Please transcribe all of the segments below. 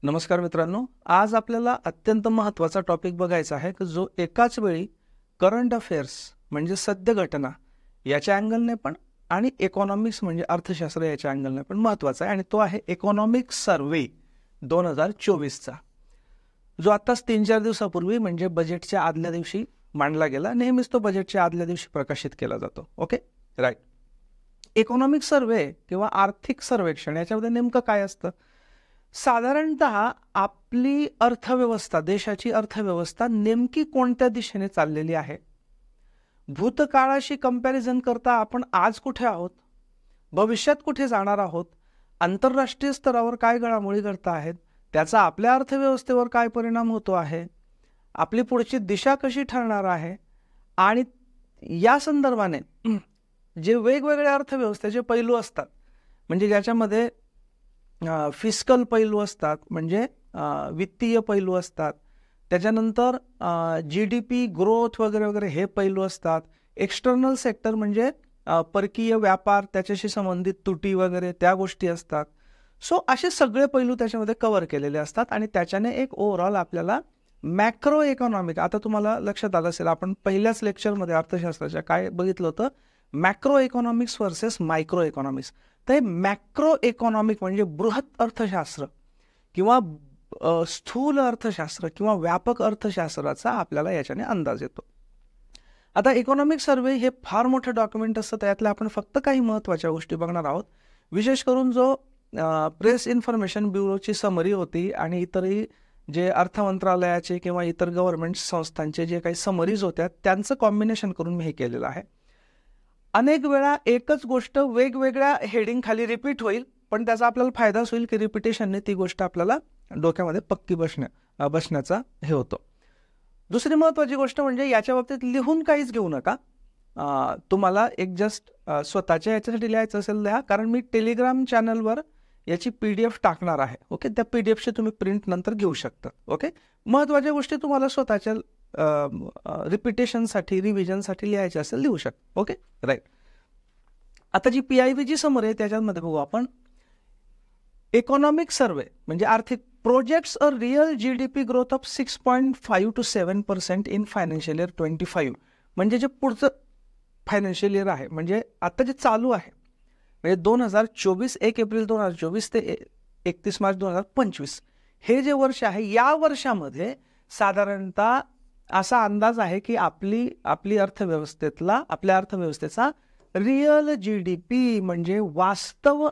नमस्कार मित्रांनो, आज आपल्याला अत्यंत महत्त्वाचा टॉपिक बघायचा आहे की जो एकाच वेळी करंट अफेअर्स म्हणजे सद्य घटना याच्या अँगलने पण आणि इकॉनॉमिक्स म्हणजे अर्थशास्त्र याच्या अँगलने पण महत्त्वाचा आहे आणि तो आहे इकॉनॉमिक सर्वे 2024चा, जो आत्ताच 3-4 दिवसापूर्वी म्हणजे बजेटच्या आदल्या दिवशी मांडला गेला. नेहमीच तो बजेटच्या आदल्या दिवशी प्रकाशित केला जातो. Okay, right. इकॉनॉमिक सर्वे किंवा आर्थिक सर्वेक्षण याच्यामध्ये नेमकं काय असतं? साधारणतः आपली अर्थव्यवस्था, देशाची अर्थव्यवस्था नेमकी कोणत्या दिशेने चाललेली आहे, भूतकाळाशी कंपॅरिझन करता आपण आज कुठे आहोत, भविष्यात कुठे जाणार आहोत, आंतरराष्ट्रीय स्तरावर काय घडामोडी घडत आहेत, त्याचा आपल्या अर्थव्यवस्थेवर काय परिणाम होतो आहे, आपली पुढची दिशा कशी ठरणार आहे, आणि या संदर्भाने जे वेगवेगळ्या अर्थव्यवस्थेचे पैलू असतात, म्हणजे ज्याच्यामध्ये फिस्कल पैलू असतात, म्हणजे वित्तीय पैलू असतात, त्याच्यानंतर GDP ग्रोथ वगैरे वगैरे हे पैलू असतात, एक्सटर्नल सेक्टर म्हणजे परकीय व्यापार, त्याच्याशी संबंधित तुटी वगैरे त्या गोष्टी असतात. सो असे सगळे पैलू त्याच्यामध्ये कव्हर केलेले असतात आणि त्याच्याने एक ओव्हरऑल आपल्याला मॅक्रो इकॉनॉमिक, आता तुम्हाला लक्षात आलं असेल आपण पहिल्याच लेक्चरमध्ये अर्थशास्त्राच्या काय बघितलं होतं, macro economics versus micro economics. तर मॅक्रो इकॉनॉमिक म्हणजे बृहत अर्थशास्त्र किंवा स्थूल अर्थशास्त्र किंवा व्यापक अर्थशास्त्राचा आपल्याला याच्याने अंदाज येतो. आता इकॉनॉमिक सर्वे हे फार मोठं डॉक्युमेंट असतं, त्यातल्या आपण फक्त काही महत्त्वाच्या गोष्टी बघणार आहोत. विशेष करून जो प्रेस इन्फॉर्मेशन ब्युरोची समरी होती आणि इतरही जे अर्थ मंत्रालयाचे किंवा इतर गव्हर्नमेंट संस्थांचे जे काही समरीज होत्या त्यांचं कॉम्बिनेशन करून मी हे केलेलं आहे. अनेक वेळा एकच गोष्ट वेगवेगळ्या हेडिंग खाली रिपीट होईल, पण त्याचा आपल्याला फायदाच होईल की रिपिटेशनने ती गोष्ट आपल्याला डोक्यामध्ये पक्की बसण्याचा हे होतो. दुसरी महत्त्वाची गोष्ट म्हणजे याच्या बाबतीत लिहून काहीच घेऊ नका. तुम्हाला एक जस्ट स्वतःच्या याच्यासाठी लिहायचं असेल लिहा, कारण मी टेलिग्राम चॅनलवर याची PDF टाकणार आहे. ओके, त्या PDFची तुम्ही प्रिंट नंतर घेऊ शकता. ओके, महत्त्वाच्या गोष्टी तुम्हाला स्वतःच्या रिपिटेशनसाठी, रिव्हिजनसाठी लिहायचे असेल लिहू शकता. Okay, right. आता जी PIB जी समोर आहे त्याच्यामध्ये बघू आपण. इकॉनॉमिक सर्वे म्हणजे आर्थिक projects a real GDP growth of 6.5 to 7% in financial year 25. म्हणजे जे पुढचं फायनान्शियल इयर आहे, म्हणजे आता जे चालू आहे, म्हणजे 2024 1 एप्रिल 2024 ते 31 मार्च 2025 हे जे वर्ष आहे, या वर्षामध्ये साधारणतः असा अंदाज आहे की आपल्या अर्थव्यवस्थेचा रिअल GDP म्हणजे वास्तव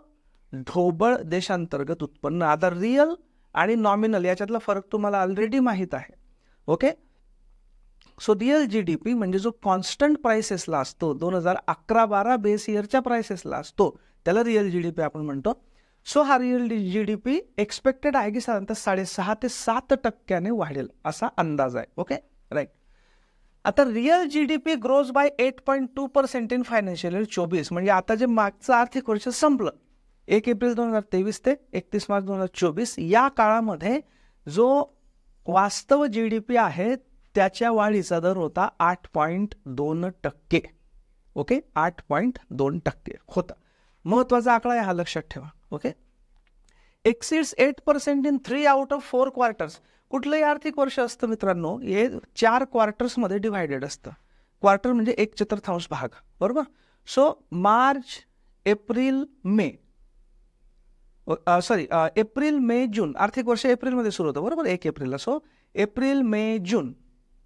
ढोबळ देशांतर्गत उत्पन्न. आता रिअल आणि नॉमिनल याच्यातला फरक तुम्हाला ऑलरेडी माहीत आहे. ओके, सो रिअल GDP म्हणजे जो कॉन्स्टंट प्राइसेसला असतो, 2011-12 बेस इयरच्या प्राइसेसला असतो, त्याला रिअल GDP आपण म्हणतो. सो हा रिअल GDP एक्सपेक्टेड आहे की साधारणतः 6.5 ते 7% वाढेल असा अंदाज आहे. Okay, right. आता real GDP grows by 8.2% in financial year 24, म्हणजे आता जे मागचं आर्थिक वर्ष संपलं 1 एप्रिल 2023 ते 31 मार्च 2024 या काळामध्ये जो वास्तव GDP आहे त्याच्या वाढीचा दर होता 8.2%. ओके, 8.2% होता. महत्वाचा आकडा आहे हा, लक्षात ठेवा. Okay, exceeds 8% in 3 out of 4 quarters. कुठलंही आर्थिक वर्ष असतं मित्रांनो, हे 4 क्वार्टर्समध्ये डिव्हायडेड असतं. क्वार्टर म्हणजे 1/4 भाग, बरोबर. सो मार्च, एप्रिल, मे, एप्रिल, मे, जून, आर्थिक वर्ष एप्रिलमध्ये सुरू होतं, बरोबर, 1 एप्रिलला. सो एप्रिल, मे, जून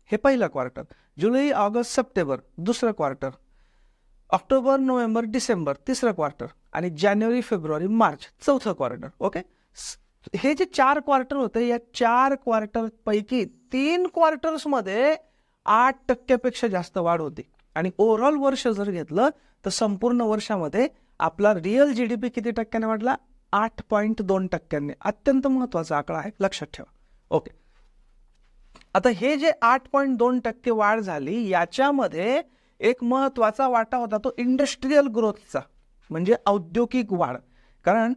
हे पहिलं क्वार्टर, जुलै, ऑगस्ट, सप्टेंबर दुसरं क्वार्टर, ऑक्टोबर, नोव्हेंबर, डिसेंबर तिसरं क्वार्टर आणि जानेवारी, फेब्रुवारी, मार्च चौथं क्वार्टर. ओके, हे जे 4 क्वार्टर होते, या 4 क्वार्टर पैकी 3 क्वार्टर्समध्ये 8% जास्त वाढ होती. आणि ओव्हरऑल वर्ष जर घेतलं तर संपूर्ण वर्षामध्ये आपला रिअल GDP किती टक्क्याने वाढला? 8.2%. अत्यंत महत्वाचा आकडा आहे, लक्षात ठेवा. ओके, आता हे जे 8.2% वाढ झाली, याच्यामध्ये एक महत्वाचा वाटा होता तो इंडस्ट्रीयल ग्रोथचा, म्हणजे औद्योगिक वाढ. कारण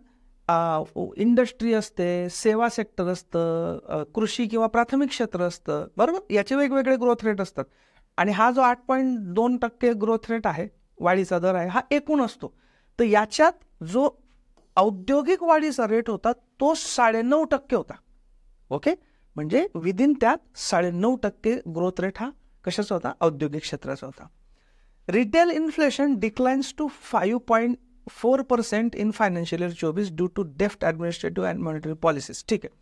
इंडस्ट्री असते, सेवा सेक्टर असतं, कृषी किंवा प्राथमिक क्षेत्र असतं, बरोबर, याचे वेगवेगळे ग्रोथ रेट असतात. आणि हा जो 8.2% ग्रोथ रेट आहे, वाढीचा दर आहे, हा एकूण असतो. तर याच्यात जो औद्योगिक वाढीचा रेट होता तो 9.5% होता. ओके, म्हणजे विदिन त्यात 9.5% ग्रोथ रेट हा कशाचा होता, औद्योगिक क्षेत्राचा होता. Retail inflation declines to 5.4% in financial year 24 due to deft administrative and monetary policies. ठीक आहे.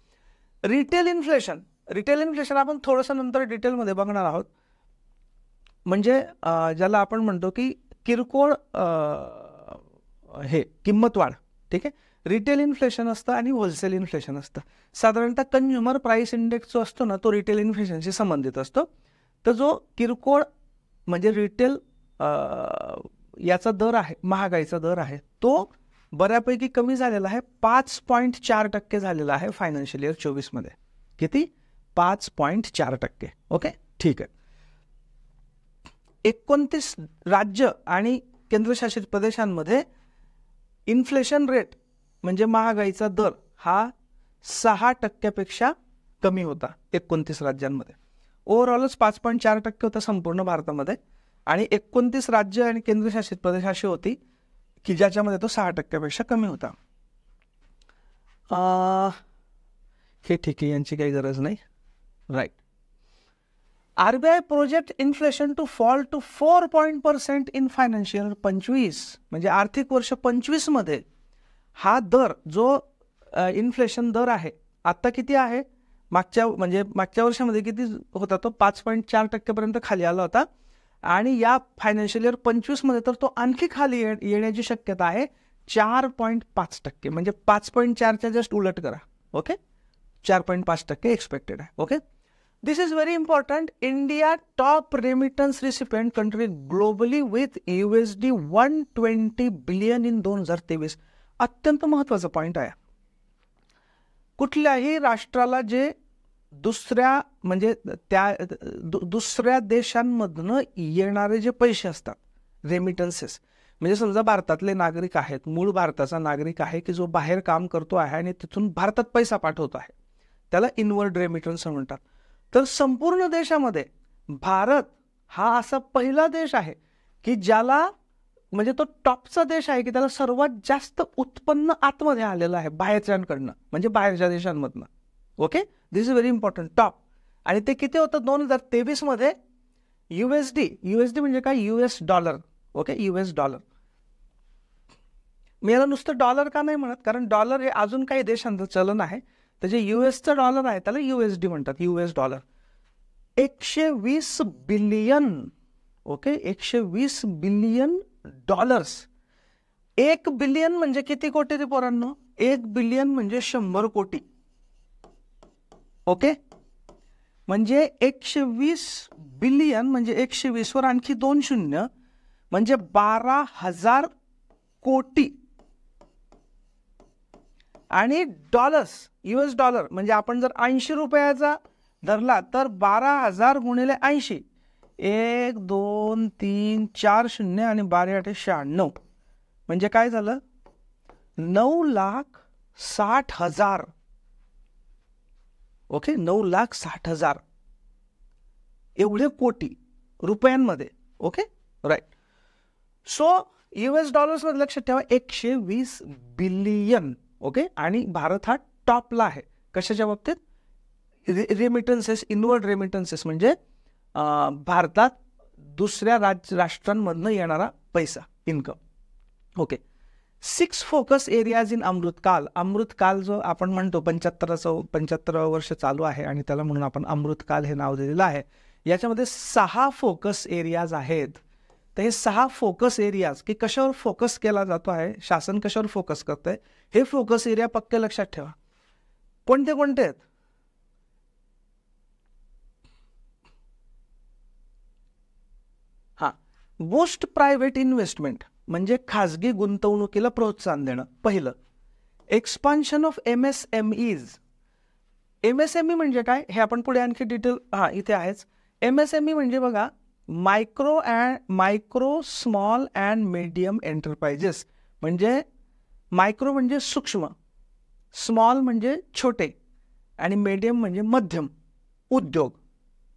रिटेल इन्फ्लेशन आपण थोडंसं नंतर डिटेलमध्ये बघणार आहोत. म्हणजे ज्याला आपण म्हणतो की किरकोळ हे किंमत वाढ. ठीक आहे. रिटेल इन्फ्लेशन असतं आणि होलसेल इन्फ्लेशन असतं. साधारणतः कन्झ्युमर प्राइस इंडेक्स जो असतो ना, तो रिटेल इन्फ्लेशनशी संबंधित असतो. तर जो किरकोळ म्हणजे रिटेल याचा दर आहे, महागाईचा दर आहे, तो बऱ्यापैकी कमी झालेला आहे. 5.4% झालेला आहे फायनान्शियल इयर 24 मध्ये. किती? 5.4%. ओके, ठीक आहे. 29 राज्य आणि केंद्रशासित प्रदेशांमध्ये इन्फ्लेशन रेट म्हणजे महागाईचा दर हा 6% कमी होता 29 राज्यांमध्ये. ओव्हरऑलच 5.4% होता संपूर्ण भारतामध्ये, आणि 29 राज्य आणि केंद्रशासित प्रदेश अशी होती की ज्याच्यामध्ये तो 6% कमी होता. हे ठीक आहे, यांची काही गरज नाही. Right. RBI project inflation to fall to 4% in financial 25, म्हणजे आर्थिक वर्ष 25 मध्ये हा दर जो इन्फ्लेशन दर आहे आता किती आहे, मागच्या वर्षामध्ये किती होता तो 5.4% पर्यंत खाली आला होता, आणि या फायनान्शियल इयर 25 मध्ये तर तो आणखी खाली येण्याची शक्यता आहे 4.5%, म्हणजे 5.4च्या जस्ट उलट करा. ओके, 4.5% एक्सपेक्टेड आहे. Okay, this is very important. India top remittance recipient country globally with USD 120 billion in 2023. अत्यंत महत्वाचा पॉइंट आहे. कुठल्याही राष्ट्राला जे दुसऱ्या देशांमधनं येणारे जे पैसे असतात, रेमिटन्सेस, म्हणजे समजा भारतातले नागरिक आहेत, मूळ भारताचा नागरिक आहे की जो बाहेर काम करतो आहे आणि तिथून भारतात पैसा पाठवतो आहे, त्याला इनवर्ड रेमिटन्स म्हणतात. तर संपूर्ण देशामध्ये भारत हा असा पहिला देश आहे की ज्याला, म्हणजे तो टॉपचा देश आहे की त्याला सर्वात जास्त उत्पन्न आतमध्ये आलेलं आहे बाहेरच्यांकडनं, म्हणजे बाहेरच्या देशांमधनं. Okay, this is very important, top. आणि ते किती होतं 2023 मध्ये? USD म्हणजे काय? US dollar. Okay, US dollar. मी याला नुसतं डॉलर का नाही म्हणत, कारण डॉलर हे अजून काही देशांचं चलन आहे. तर जे USचं डॉलर आहे त्याला USD म्हणतात, US dollar. 120 billion. Okay, 120 billion dollars. 1 billion म्हणजे किती कोटी रे पोरांनो? 1 बिलियन म्हणजे 100 कोटी. ओके, म्हणजे 120 बिलियन म्हणजे 120 वर आणखी 2 शून्य म्हणजे 12,000 कोटी. आणि डॉलर्स, US डॉलर म्हणजे आपण जर 80 रुपयाचा धरला तर 12,000 गुणिले 80, 1 2 3 4 शून्य आणि 12×8 = 96, म्हणजे काय झालं? 9,60,000. ओके, 9,60,000 एवढे कोटी रुपयांमध्ये. Okay, right. So US dollars मध्ये लक्षात ठेवा 120 बिलियन. ओके, आणि भारत हा टॉपला आहे कशाच्या बाबतीत? रेमिटन्सेस, इनवर्ड रेमिटन्सेस, म्हणजे भारतात दुसऱ्या राष्ट्रांमधनं येणारा पैसा, income. Okay, 6 focus areas in Amritkaal. Amritkaal जो आपण म्हणतो 75वं वर्ष चालू आहे आणि त्याला म्हणून आपण अमृतकाल हे नाव दिलेलं आहे. याच्यामध्ये 6 फोकस एरियाज आहेत. तर हे 6 फोकस एरियाज की कशावर फोकस केला जातो आहे, शासन कशावर फोकस करतंय, हे फोकस एरिया पक्के लक्षात ठेवा. कोणते कोणते आहेत? बूस्ट प्रायव्हेट इन्व्हेस्टमेंट म्हणजे खाजगी गुंतवणुकीला प्रोत्साहन देणं पहिलं. Expansion of MSMEज. MSME म्हणजे काय हे आपण पुढे आणखी डिटेल इथे आहेच. MSME म्हणजे बघा micro small and medium enterprises. म्हणजे मायक्रो म्हणजे सूक्ष्म, स्मॉल म्हणजे छोटे, आणि मीडियम म्हणजे मध्यम उद्योग.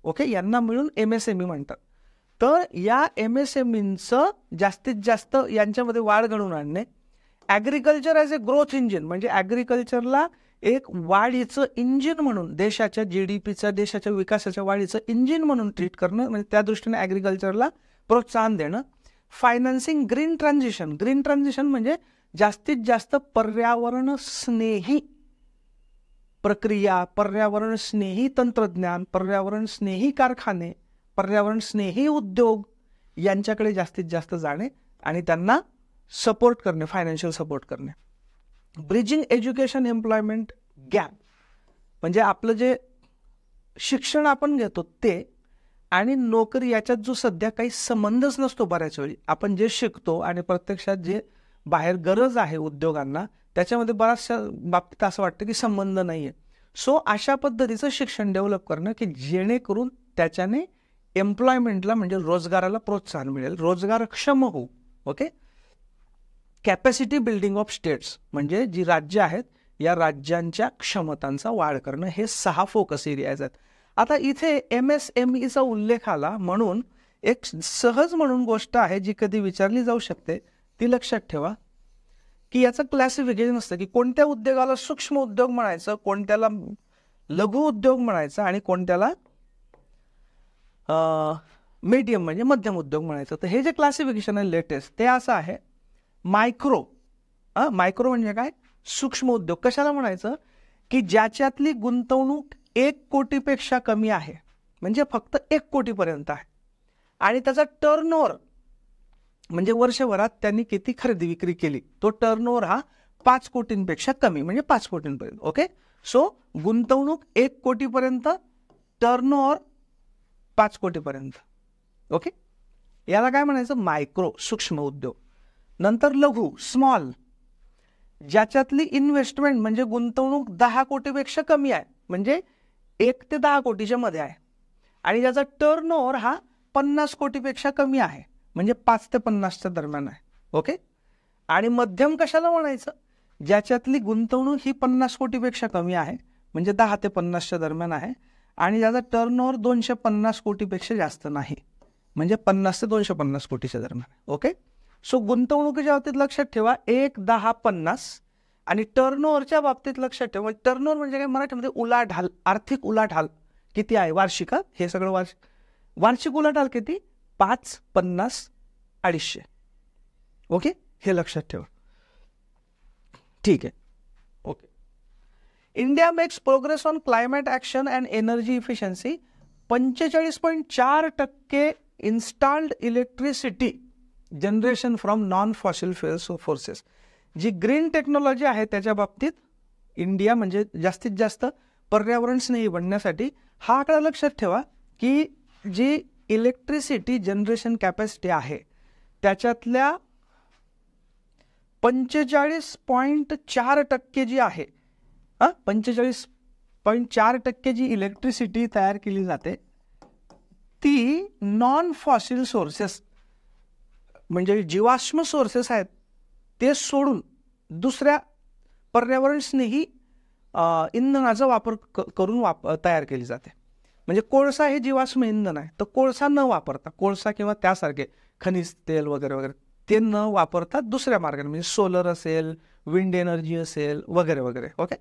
ओके, यांना मिळून MSME म्हणतात. तर या MSMEचं जास्तीत जास्त यांच्यामध्ये वाढ घडवून आणणे. Agriculture as a growth engine म्हणजे ॲग्रिकल्चरला एक वाढीचं इंजिन म्हणून, देशाच्या GDPचा, देशाच्या विकासाच्या वाढीचं इंजिन म्हणून ट्रीट करणं, म्हणजे त्या दृष्टीने ॲग्रिकल्चरला प्रोत्साहन देणं. Financing green transition. Green transition म्हणजे जास्तीत जास्त पर्यावरण स्नेही प्रक्रिया, पर्यावरण स्नेही तंत्रज्ञान, पर्यावरण स्नेही कारखाने, पर्यावरण स्नेही उद्योग यांच्याकडे जास्तीत जास्त जाणे आणि त्यांना सपोर्ट करणे, फायनान्शियल सपोर्ट करणे. ब्रिजिंग एज्युकेशन एम्प्लॉयमेंट गॅप म्हणजे आपलं जे शिक्षण आपण घेतो ते आणि नोकरी याच्यात जो सध्या काही संबंधच नसतो. बऱ्याच वेळी आपण जे शिकतो आणि प्रत्यक्षात जे बाहेर गरज आहे उद्योगांना त्याच्यामध्ये बऱ्याचशा बाबतीत असं वाटतं की संबंध नाही आहे. सो अशा पद्धतीचं शिक्षण डेव्हलप करणं की जेणेकरून त्याच्याने एम्प्लॉयमेंटला म्हणजे रोजगाराला प्रोत्साहन मिळेल, रोजगारक्षम होऊ. Okay. Capacity building of states म्हणजे जी राज्य आहेत या राज्यांच्या क्षमतांचा वाढ करणं, हे 6 फोकस एरियाज आहेत. आता इथे MSMEचा उल्लेख आला म्हणून एक सहज म्हणून गोष्ट आहे जी कधी विचारली जाऊ शकते, ती लक्षात ठेवा की याचं क्लासिफिकेशन असतं की कोणत्या उद्योगाला सूक्ष्म उद्योग म्हणायचं, कोणत्याला लघु उद्योग म्हणायचं आणि कोणत्याला मीडियम म्हणजे मध्यम उद्योग म्हणायचं. तर हे जे क्लासिफिकेशन आहे लेटेस्ट ते असं आहे, मायक्रो. मायक्रो म्हणजे काय? सूक्ष्म उद्योग. कशाला म्हणायचं की ज्याच्यातली गुंतवणूक 1 कोटीपेक्षा कमी आहे, म्हणजे फक्त 1 कोटीपर्यंत आहे आणि त्याचा टर्नओव्हर म्हणजे वर्षभरात त्यांनी किती खरेदी विक्री केली तो टर्नओव्हर हा 5 कोटींपेक्षा कमी म्हणजे 5 कोटींपर्यंत. ओके. सो गुंतवणूक 1 कोटीपर्यंत, टर्नओव्हर 5 कोटीपर्यंत. ओके. याला काय म्हणायचं? मायक्रो, सूक्ष्म उद्योग. नंतर लघु, स्मॉल, ज्याच्यातली इन्व्हेस्टमेंट म्हणजे गुंतवणूक 10 कोटीपेक्षा कमी आहे, म्हणजे 1 ते 10 कोटीच्या मध्ये आहे आणि ज्याचा टर्नओव्हर हा 50 कोटीपेक्षा कमी आहे, म्हणजे 5 ते 50च्या दरम्यान आहे. ओके. आणि मध्यम कशाला म्हणायचं? ज्याच्यातली गुंतवणूक ही 50 कोटीपेक्षा कमी आहे, म्हणजे 10 ते 50च्या दरम्यान आहे आणि ज्याचा टर्नओव्हर 250 कोटीपेक्षा जास्त नाही, म्हणजे 50 ते 250 कोटीच्या दरम्यान. ओके. सो गुंतवणुकीच्या बाबतीत लक्षात ठेवा 1, 10, 50 आणि टर्नओव्हरच्या बाबतीत लक्षात ठेवा, टर्नओव्हर म्हणजे काय मराठीमध्ये उलाढाल, आर्थिक उलाढाल किती आहे वार्षिक. हे सगळं वार्षिक उलाढाल किती? 5, 50, 250. ओके. हे लक्षात ठेवा. ठीक आहे. Okay. India makes progress on climate action and energy efficiency. 45.4% installed electricity generation from non fossil fuel sources. जी ग्रीन टेक्नॉलॉजी आहे त्याच्या बाबतीत इंडिया म्हणजे जास्तीत जास्त पर्यावरण स्नेही बनण्यासाठी हा आकडा लक्षात ठेवा की जी इलेक्ट्रिसिटी जनरेशन कॅपॅसिटी आहे त्याच्यातल्या 45.4% जी आहे, 45.4% जी इलेक्ट्रिसिटी तयार केली जाते ती नॉन फॉसिल सोर्सेस म्हणजे जीवाश्म सोर्सेस आहेत ते सोडून दुसऱ्या पर्यावरण स्नेही इंधनाचा वापर करून तयार केली जाते. म्हणजे कोळसा हे जीवाश्म इंधन आहे, तर कोळसा न वापरता, कोळसा किंवा त्यासारखे खनिज तेल वगैरे वगैरे ते न वापरता दुसऱ्या मार्गाने म्हणजे सोलर असेल, विंड एनर्जी असेल वगैरे वगैरे. ओके.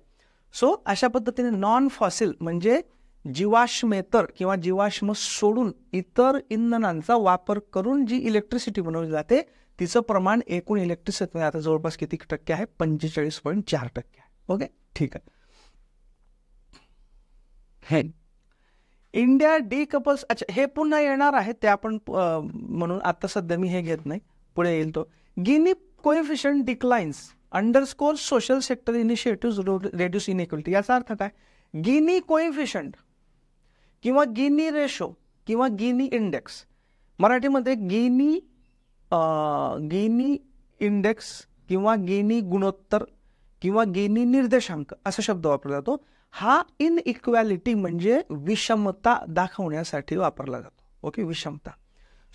सो अशा पद्धतीने नॉन फॉसिल म्हणजे जीवाश्मेतर किंवा जीवाश्म सोडून इतर इंधनांचा वापर करून जी इलेक्ट्रिसिटी बनवली जाते तिचं प्रमाण एकूण इलेक्ट्रिसिटी आता जवळपास किती टक्के आहे? 45.4% आहे. ओके. ठीक आहे. हे इंडिया डिकपल्स. अच्छा, हे पुन्हा येणार आहे ते आपण म्हणून आता सध्या मी हे घेत नाही, पुढे येईल तो. Gini coefficient declines underscore social sector initiative reduce inequality. याचा अर्थ काय? गिनी कोएफिशियंट किंवा गिनी रेशो किंवा गिनी इंडेक्स, मराठीमध्ये गिनी इंडेक्स किंवा गिनी गुणोत्तर किंवा गिनी निर्देशांक असा शब्द वापरला जातो. हा इनइक्वॅलिटी म्हणजे विषमता दाखवण्यासाठी वापरला जातो. ओके. विषमता.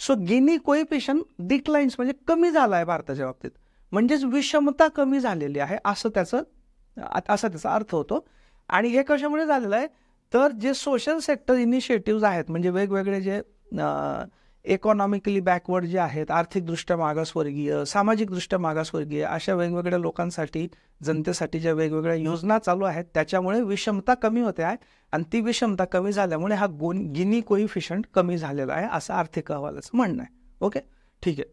सो गिनी कोएफिशियंट डिक्लाइन्स म्हणजे कमी झाला आहे भारताच्या बाबतीत, म्हणजेच विषमता कमी झालेली आहे असं त्याचा अर्थ होतो. आणि हे कशामुळे झालेलं आहे तर जे सोशल सेक्टर इनिशिएटिव्ह आहेत म्हणजे वेगवेगळे जे इकॉनॉमिकली बॅकवर्ड जे आहेत, आर्थिकदृष्ट्या मागासवर्गीय, सामाजिकदृष्ट्या मागासवर्गीय, अशा वेगवेगळ्या लोकांसाठी, जनतेसाठी ज्या वेगवेगळ्या योजना चालू आहेत त्याच्यामुळे विषमता कमी होते आहे आणि ती विषमता कमी झाल्यामुळे हा गिनी कोइफिशियंट कमी झालेला आहे असं आर्थिक अहवालाचं म्हणणं आहे. ओके, ठीक आहे.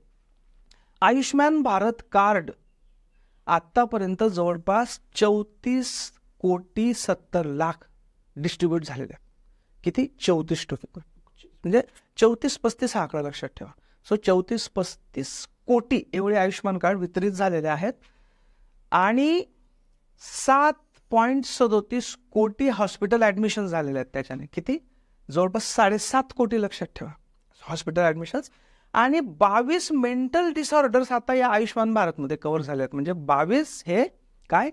आयुष्मान भारत कार्ड आत्तापर्यंत जवळपास 34,70,00,000 डिस्ट्रीब्यूट झालेले आहे. किती? 34%. म्हणजे 34-35 हा आकडा लक्षात ठेवा. सो 34-35 कोटी एवढे आयुष्मान कार्ड वितरित झालेले आहेत आणि 7.37 कोटी हॉस्पिटल ॲडमिशन झालेले आहेत. त्याच्याने किती? जवळपास 7.5 कोटी लक्षात ठेवा हॉस्पिटल ॲडमिशन्स. आणि 22 मेंटल डिसऑर्डर्स आता या आयुष्मान भारतमध्ये कव्हर झाले आहेत. म्हणजे 22 हे काय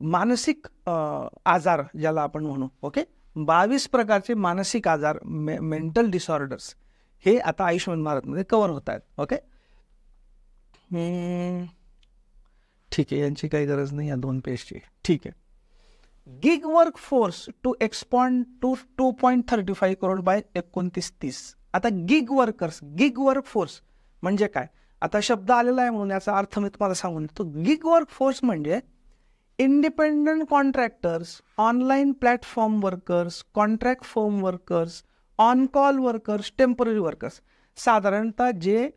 मानसिक आजार ज्याला आपण म्हणू. ओके, 22 प्रकारचे मानसिक आजार, मेंटल डिसऑर्डर्स हे आता आयुष्मान भारतमध्ये कव्हर होत आहेत. ओके, ठीक आहे, यांची काही गरज नाही या 2 पेजची. ठीक आहे. Gig work force to expand to 2.35 crore by 29-30. आता गिग वर्क फोर्स म्हणजे काय? आता शब्द आलेला आहे म्हणून याचा अर्थ मी तुम्हाला सांगून देतो. गिग वर्क फोर्स म्हणजे independent contractors, online platform workers, contract firm workers, on call workers, temporary workers. साधारणतः जे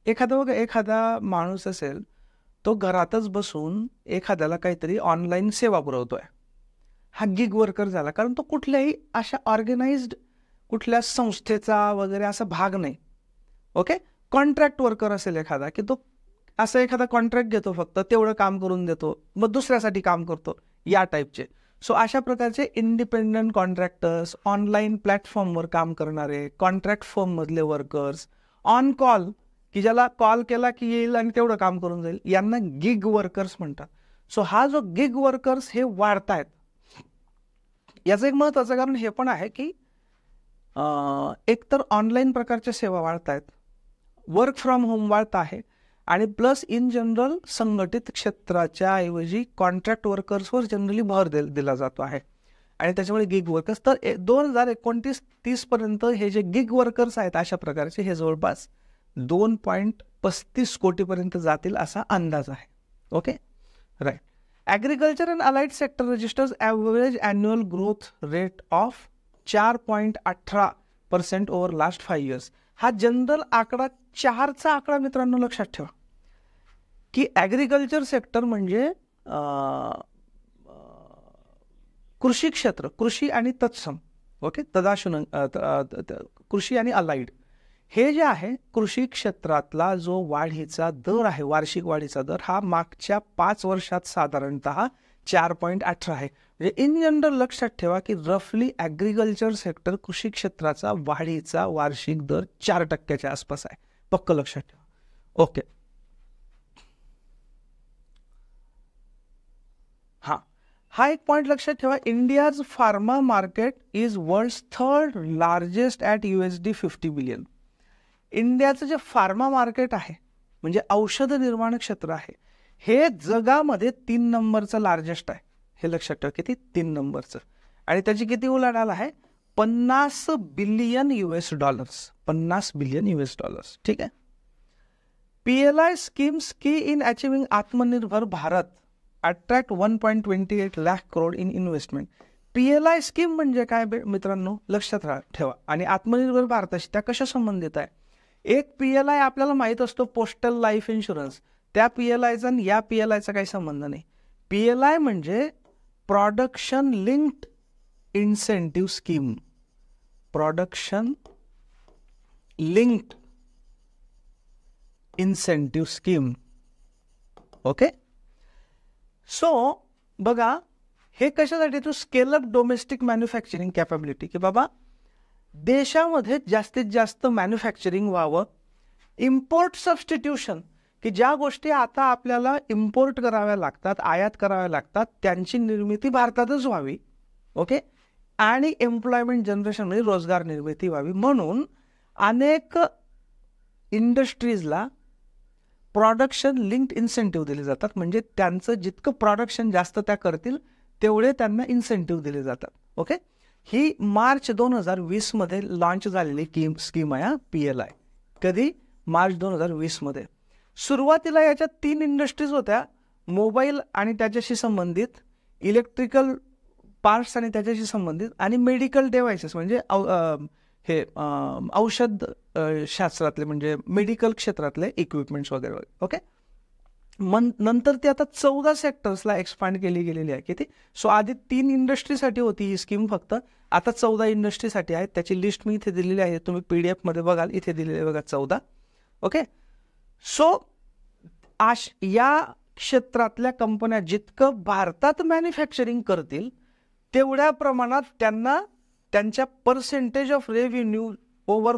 एखादा माणूस असेल तो घरातच बसून एखाद्याला काहीतरी ऑनलाईन सेवा पुरवतोय, हा गिग वर्कर झाला. कारण तो कुठल्याही अशा ऑर्गनाइज्ड कुठल्या संस्थेचा वगैरे असा भाग नाही. ओके, कॉन्ट्रॅक्ट वर्कर असेल एखादा की तो असं एखादा कॉन्ट्रॅक्ट घेतो, फक्त तेवढं काम करून देतो, मग दुसऱ्यासाठी काम करतो, या टाईपचे. सो अशा प्रकारचे इंडिपेंडंट कॉन्ट्रॅक्टर्स, ऑनलाईन प्लॅटफॉर्मवर काम करणारे, कॉन्ट्रॅक्ट फर्ममधले वर्कर्स, ऑन कॉल की ज्याला कॉल केला की येईल आणि तेवढं काम करून जाईल, यांना गिग वर्कर्स म्हणतात. सो हा जो गिग वर्कर्स हे वाढतायत, याचं एक महत्त्वाचं कारण हे पण आहे की एकतर ऑनलाईन प्रकारच्या सेवा वाढत आहेत, वर्क फ्रॉम होम वाढत आहे आणि प्लस इन जनरल संघटित क्षेत्राच्या ऐवजी कॉन्ट्रॅक्ट वर्कर्सवर जनरली भर दिला जातो आहे आणि त्याच्यामुळे गिग वर्कर्स. तर 2029-30 पर्यंत हे जे गिग वर्कर्स आहेत अशा प्रकारचे हे जवळपास 2.35 कोटीपर्यंत जातील असा अंदाज आहे. Okay, right. Agriculture and allied sector registers average annual growth rate of 4.18% over last 5 years. हा जनरल आकडा 4चा आकडा मित्रांनो लक्षात ठेवा की ॲग्रिकल्चर सेक्टर म्हणजे कृषी क्षेत्र, कृषी आणि तत्सम. ओके, कृषी आणि अलाइड हे जे आहे कृषी क्षेत्रातला जो वाढीचा दर आहे, वार्षिक वाढीचा दर हा मागच्या 5 वर्षात साधारणतः 4.18 आहे. म्हणजे इन जनरल लक्षात ठेवा की रफली ॲग्रिकल्चर सेक्टर कृषी क्षेत्राचा वाढीचा वार्षिक दर 4% आसपास आहे. पक्क लक्षात ठेवा. ओके, हा एक पॉइंट लक्षात ठेवा. India's pharma market is world's 3rd largest at $50 billion. इंडियाचं जे फार्मा मार्केट आहे म्हणजे औषध निर्माण क्षेत्र आहे हे जगामध्ये 3 नंबरचं लार्जेस्ट आहे. हे लक्षात ठेवा, किती? 3 नंबरचं. आणि त्याची किती उलाढाल आहे? $50 बिलियन. $50 बिलियन. ठीक आहे. PLI स्कीम्स की इन अचिव्हिंग आत्मनिर्भर Bharat attract 1.28 lakh crore in investment. PLI scheme म्हणजे काय मित्रांनो लक्षात ठेवा. आणि आत्मनिर्भर भारताशी त्या कशा संबंधित आहे? एक PLI आपल्याला माहीत असतो, पोस्टल लाईफ इन्शुरन्स. त्या PLIचा आणि या PLIचा काही संबंध नाही. PLI म्हणजे production linked incentive scheme. Production linked incentive scheme. Okay, so बघा हे कशासाठी? To scale up domestic manufacturing capability, की बाबा देशामध्ये जास्तीत जास्त मॅन्युफॅक्चरिंग व्हावं. इम्पोर्ट सबस्टिट्यूशन, की ज्या गोष्टी आता आपल्याला इम्पोर्ट कराव्या लागतात, आयात कराव्या लागतात, त्यांची निर्मिती भारतातच व्हावी. ओके, आणि एम्प्लॉयमेंट जनरेशन म्हणजे रोजगार निर्मिती व्हावी. म्हणून अनेक इंडस्ट्रीजला प्रोडक्शन लिंक्ड इन्सेंटिव्ह दिले जातात. म्हणजे त्यांचं जितकं प्रोडक्शन जास्त त्या करतील तेवढे त्यांना इन्सेंटिव्ह दिले जातात. ओके, ही मार्च 2020 मध्ये लॉन्च झालेली स्कीम आहे PLI. कधी? मार्च 2020 मध्ये. सुरुवातीला याच्यात 3 इंडस्ट्रीज होत्या, मोबाईल आणि त्याच्याशी संबंधित, इलेक्ट्रिकल पार्ट्स आणि त्याच्याशी संबंधित, आणि मेडिकल डिव्हायसेस म्हणजे हे औषध शास्त्रातले म्हणजे मेडिकल क्षेत्रातले इक्विपमेंट्स वगैरे वगैरे. ओके. नंतर ती आता 14 सेक्टर्सला एक्सपांड केली गेलेली आहे. किती? सो आधी 3 इंडस्ट्रीसाठी होती ही स्कीम फक्त, आता 14 इंडस्ट्रीसाठी आहे. त्याची लिस्ट मी इथे दिलेली आहे, तुम्ही PDF मध्ये बघाल, इथे दिलेली आहे बघा 14. ओके. सो या क्षेत्रातल्या कंपन्या जितकं भारतात मॅन्युफॅक्चरिंग करतील तेवढ्या प्रमाणात त्यांना त्यांच्या percentage of revenue over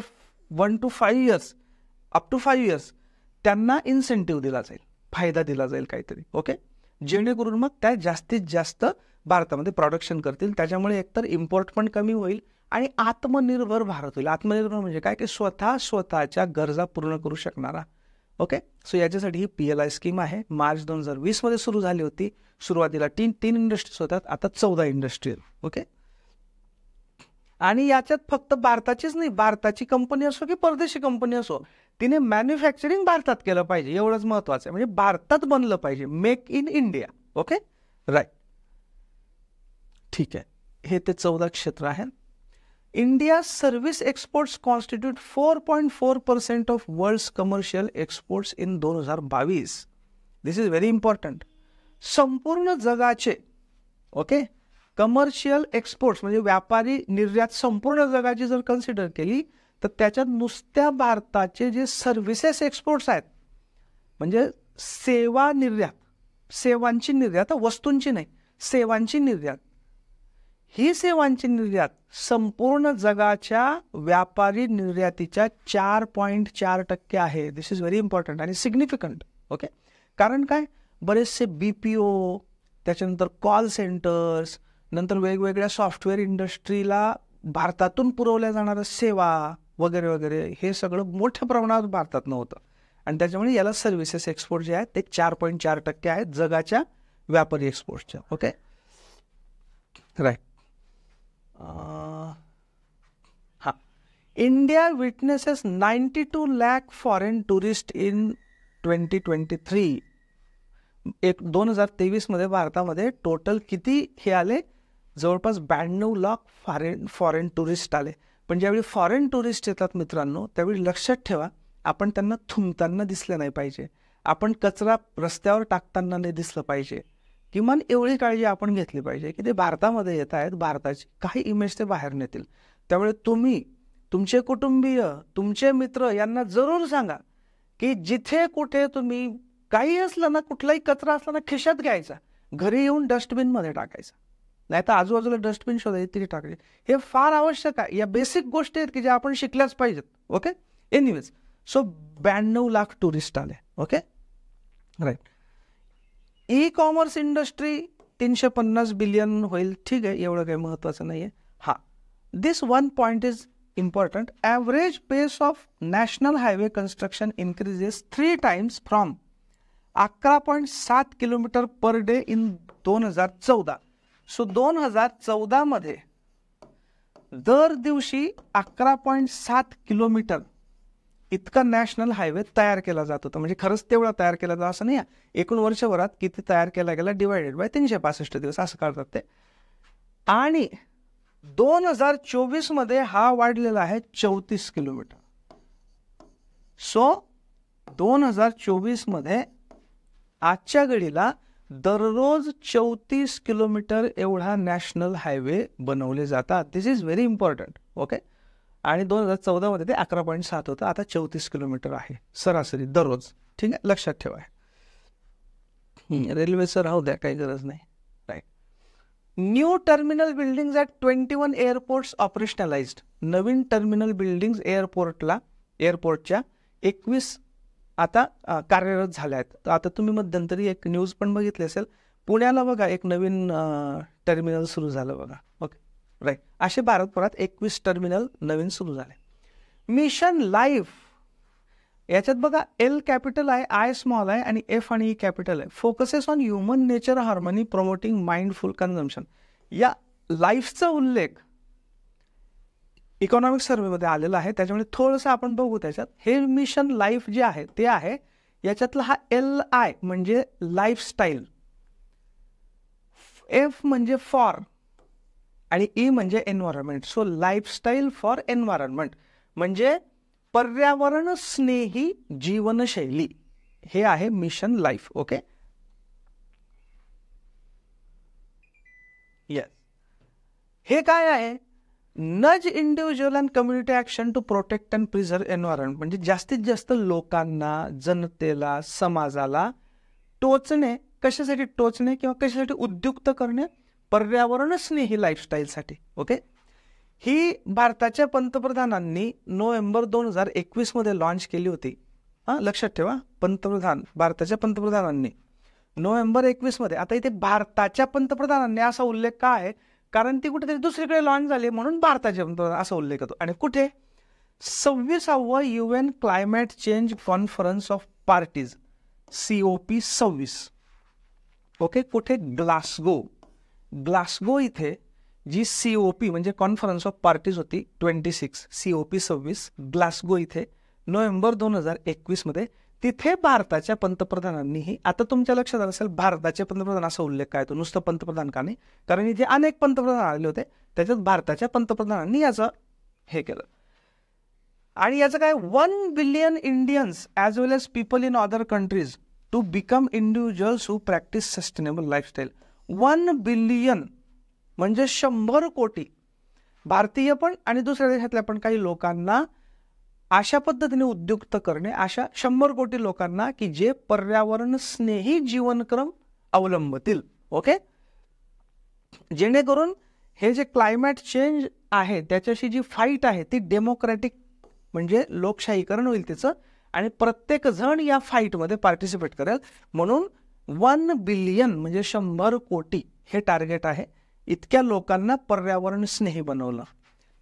1 to 5 years, up to 5 years त्यांना इन्सेंटिव्ह दिला जाईल, फायदा दिला जाईल काहीतरी. ओके. जेणेकरून मग त्या जास्तीत जास्त भारतामध्ये प्रोडक्शन करतील. त्याच्यामुळे एकतर इम्पोर्ट पण कमी होईल आणि आत्मनिर्भर भारत होईल. आत्मनिर्भर म्हणजे काय? की स्वतःच्या गरजा पूर्ण करू शकणारा. ओके. सो याच्यासाठी ही PLI स्कीम आहे. मार्च 2020 मध्ये सुरू झाली होती. सुरुवातीला 3 इंडस्ट्रीज होतात, आता 14 इंडस्ट्री. ओके. आणि याच्यात फक्त भारताचीच नाही, भारताची कंपनी असो की परदेशी कंपनी असो, तिने मॅन्युफॅक्चरिंग भारतात केलं पाहिजे, एवढंच महत्वाचं आहे. म्हणजे भारतात बनलं पाहिजे, make in India. Okay. Right. ठीक आहे. हे ते 14 क्षेत्र आहे. India service exports constitute 4.4% of world's commercial exports in 2022. This is very important. संपूर्ण जगाचे ओके कमर्शियल एक्सपोर्ट्स म्हणजे व्यापारी निर्यात संपूर्ण जगाची जर कन्सिडर केली तर त्याच्यात नुसत्या भारताचे जे सर्व्हिसेस एक्सपोर्ट्स आहेत, म्हणजे सेवा निर्यात, सेवांची निर्यात, वस्तूंची नाही, सेवांची निर्यात, ही सेवांची निर्यात संपूर्ण जगाच्या व्यापारी निर्यातीच्या 4.4% आहे. दिस इज व्हेरी इम्पॉर्टंट आणि सिग्निफिकंट. ओके. कारण काय? बरेचसे BPO, त्याच्यानंतर कॉल सेंटर्स, नंतर वेगवेगळ्या सॉफ्टवेअर इंडस्ट्रीला भारतातून पुरवल्या जाणाऱ्या सेवा वगैरे वगैरे हे सगळं मोठ्या प्रमाणात भारतात नव्हतं आणि त्याच्यामुळे याला सर्व्हिसेस एक्सपोर्ट जे आहेत ते 4.4% आहेत जगाच्या व्यापारी एक्सपोर्टच्या. ओके. राईट. हां. India witnesses 92 lakh foreign tourist in 2023. 2023 मध्ये भारतामध्ये टोटल किती हे आले? जवळपास 92 लाख फॉरेन टुरिस्ट आले. पण ज्यावेळी फॉरेन टुरिस्ट येतात मित्रांनो, त्यावेळी लक्षात ठेवा, आपण त्यांना थुंकताना दिसलं नाही पाहिजे, आपण कचरा रस्त्यावर टाकताना नाही दिसलं पाहिजे. किमान एवढी काळजी आपण घेतली पाहिजे की ते भारतामध्ये येत आहेत, भारताची काही इमेज ते बाहेर नेतील. त्यामुळे तुम्ही, तुमचे कुटुंबीय, तुमचे मित्र यांना जरूर सांगा की जिथे कुठे तुम्ही काही असलं ना, कुठलाही कचरा असला ना, खिशात घ्यायचा, घरी येऊन डस्टबिनमध्ये टाकायचा, नाही तर आजूबाजूला डस्टबिन शोधायचे, तिथे टाकायचे. हे फार आवश्यक आहे. या बेसिक गोष्टी आहेत की ज्या आपण शिकल्याच पाहिजेत. Okay. Anyways, so 92 lakh tourist आले. Okay. Right. Ecommerce industry 350 billion होईल. ठीक आहे, एवढं काही महत्वाचं नाही आहे. हां, this one point is important. Average pace of national highway construction increases 3 times from 11.7 kilometre per day in 2014. So 2014 मध्ये दर दिवशी 11.7 किलोमीटर इतका नॅशनल हायवे तयार केला जात होता. म्हणजे खरंच तेवढा तयार केला जातो असं नाही, एकूण वर्षभरात किती तयार केला गेला डिवायडेड बाय 365 दिवस असं काढतात ते. आणि 2024 मध्ये हा वाढलेला आहे 34 किलोमीटर. सो 2024 मध्ये आजच्या घडीला दररोज 34 किलोमीटर एवढा नॅशनल हायवे बनवले जातात. दिस इज व्हेरी इम्पॉर्टंट. ओके. आणि 2014 मध्ये ते 11.7 होतं, आता 34 किलोमीटर आहे सरासरी दररोज. ठीक आहे, लक्षात ठेवा. रेल्वेचं राहू द्या, काही गरज नाही. Right. New terminal buildings at 21 airports operationalised. नवीन टर्मिनल बिल्डिंग्स एअरपोर्टच्या 21 आता कार्यरत झाल्या आहेत. तर आता तुम्ही मध्यंतरी एक न्यूज पण बघितली असेल, पुण्याला बघा एक नवीन टर्मिनल सुरू झालं बघा. ओके. राईट. असे भारतभरात 21 टर्मिनल नवीन सुरू झाले. मिशन लाईफ याच्यात बघा L कॅपिटल आहे, I स्मॉल आहे आणि F आणि E कॅपिटल आहे. Focuses on human nature harmony promoting mindful consumption. या लाईफचा उल्लेख इकॉनॉमिक सर्व्हेमध्ये आलेलं आहे, त्याच्यामुळे थोडंसं आपण बघू त्याच्यात. हे मिशन लाईफ जे आहे ते आहे, याच्यातला हा LI म्हणजे लाईफस्टाईल, F म्हणजे फॉर आणि E म्हणजे environment. So lifestyle for environment म्हणजे पर्यावरण स्नेही जीवनशैली, हे आहे मिशन लाईफ. Okay, yes. हे काय आहे? Nudge individual and community action to protect and preserve environment, म्हणजे जास्तीत जास्त लोकांना, जनतेला, समाजाला टोचणे. कशासाठी टोचणे किंवा कशासाठी उद्युक्त करणे? पर्यावरण स्नेही लाईफस्टाईलसाठी. ओके, ही भारताच्या पंतप्रधानांनी नोव्हेंबर 2021 मध्ये लॉन्च केली होती. लक्षात ठेवा, भारताच्या पंतप्रधानांनी नोव्हेंबर 21 मध्ये. आता इथे भारताच्या पंतप्रधानांनी असा उल्लेख का आहे? कारण ती कुठेतरी दुसरीकडे लॉन्च झाली म्हणून भारताच्या पंतप्रधान असा उल्लेख होतो. आणि कुठे? 26वा UN climate change conference of parties, COP 26. Okay, कुठे? ग्लासगो इथे जी COP म्हणजे कॉन्फरन्स ऑफ पार्टीज होती 26, COP 26 ग्लासगो इथे नोव्हेंबर 2021 मध्ये, तिथे भारताच्या पंतप्रधानांनीही, आता तुमच्या लक्षात आलं असेल भारताचे पंतप्रधान असा उल्लेख काय तो, नुसतं पंतप्रधान का नाही, कारण इथे अनेक पंतप्रधान आले होते, त्याच्यात भारताच्या पंतप्रधानांनी याचं हे केलं. आणि याचं काय? 1 billion Indians as well as people in other countries to become individuals who practise sustainable lifestyle. 1 billion म्हणजे 100 कोटी भारतीय पण आणि दुसऱ्या देशातल्या पण काही लोकांना अशा पद्धतीने उद्युक्त करणे, अशा 100 कोटी लोकांना की जे पर्यावरण स्नेही जीवनक्रम अवलंबतील. ओके, जेणेकरून हे जे क्लायमेट चेंज आहे त्याच्याशी जी फाईट आहे ती डेमोक्रॅटिक म्हणजे लोकशाहीकरण होईल तिचं, आणि प्रत्येक जण या फाईटमध्ये पार्टिसिपेट करेल. म्हणून 1 बिलियन म्हणजे 100 कोटी हे टार्गेट आहे. इतक्या लोकांना पर्यावरण स्नेही बनवलं.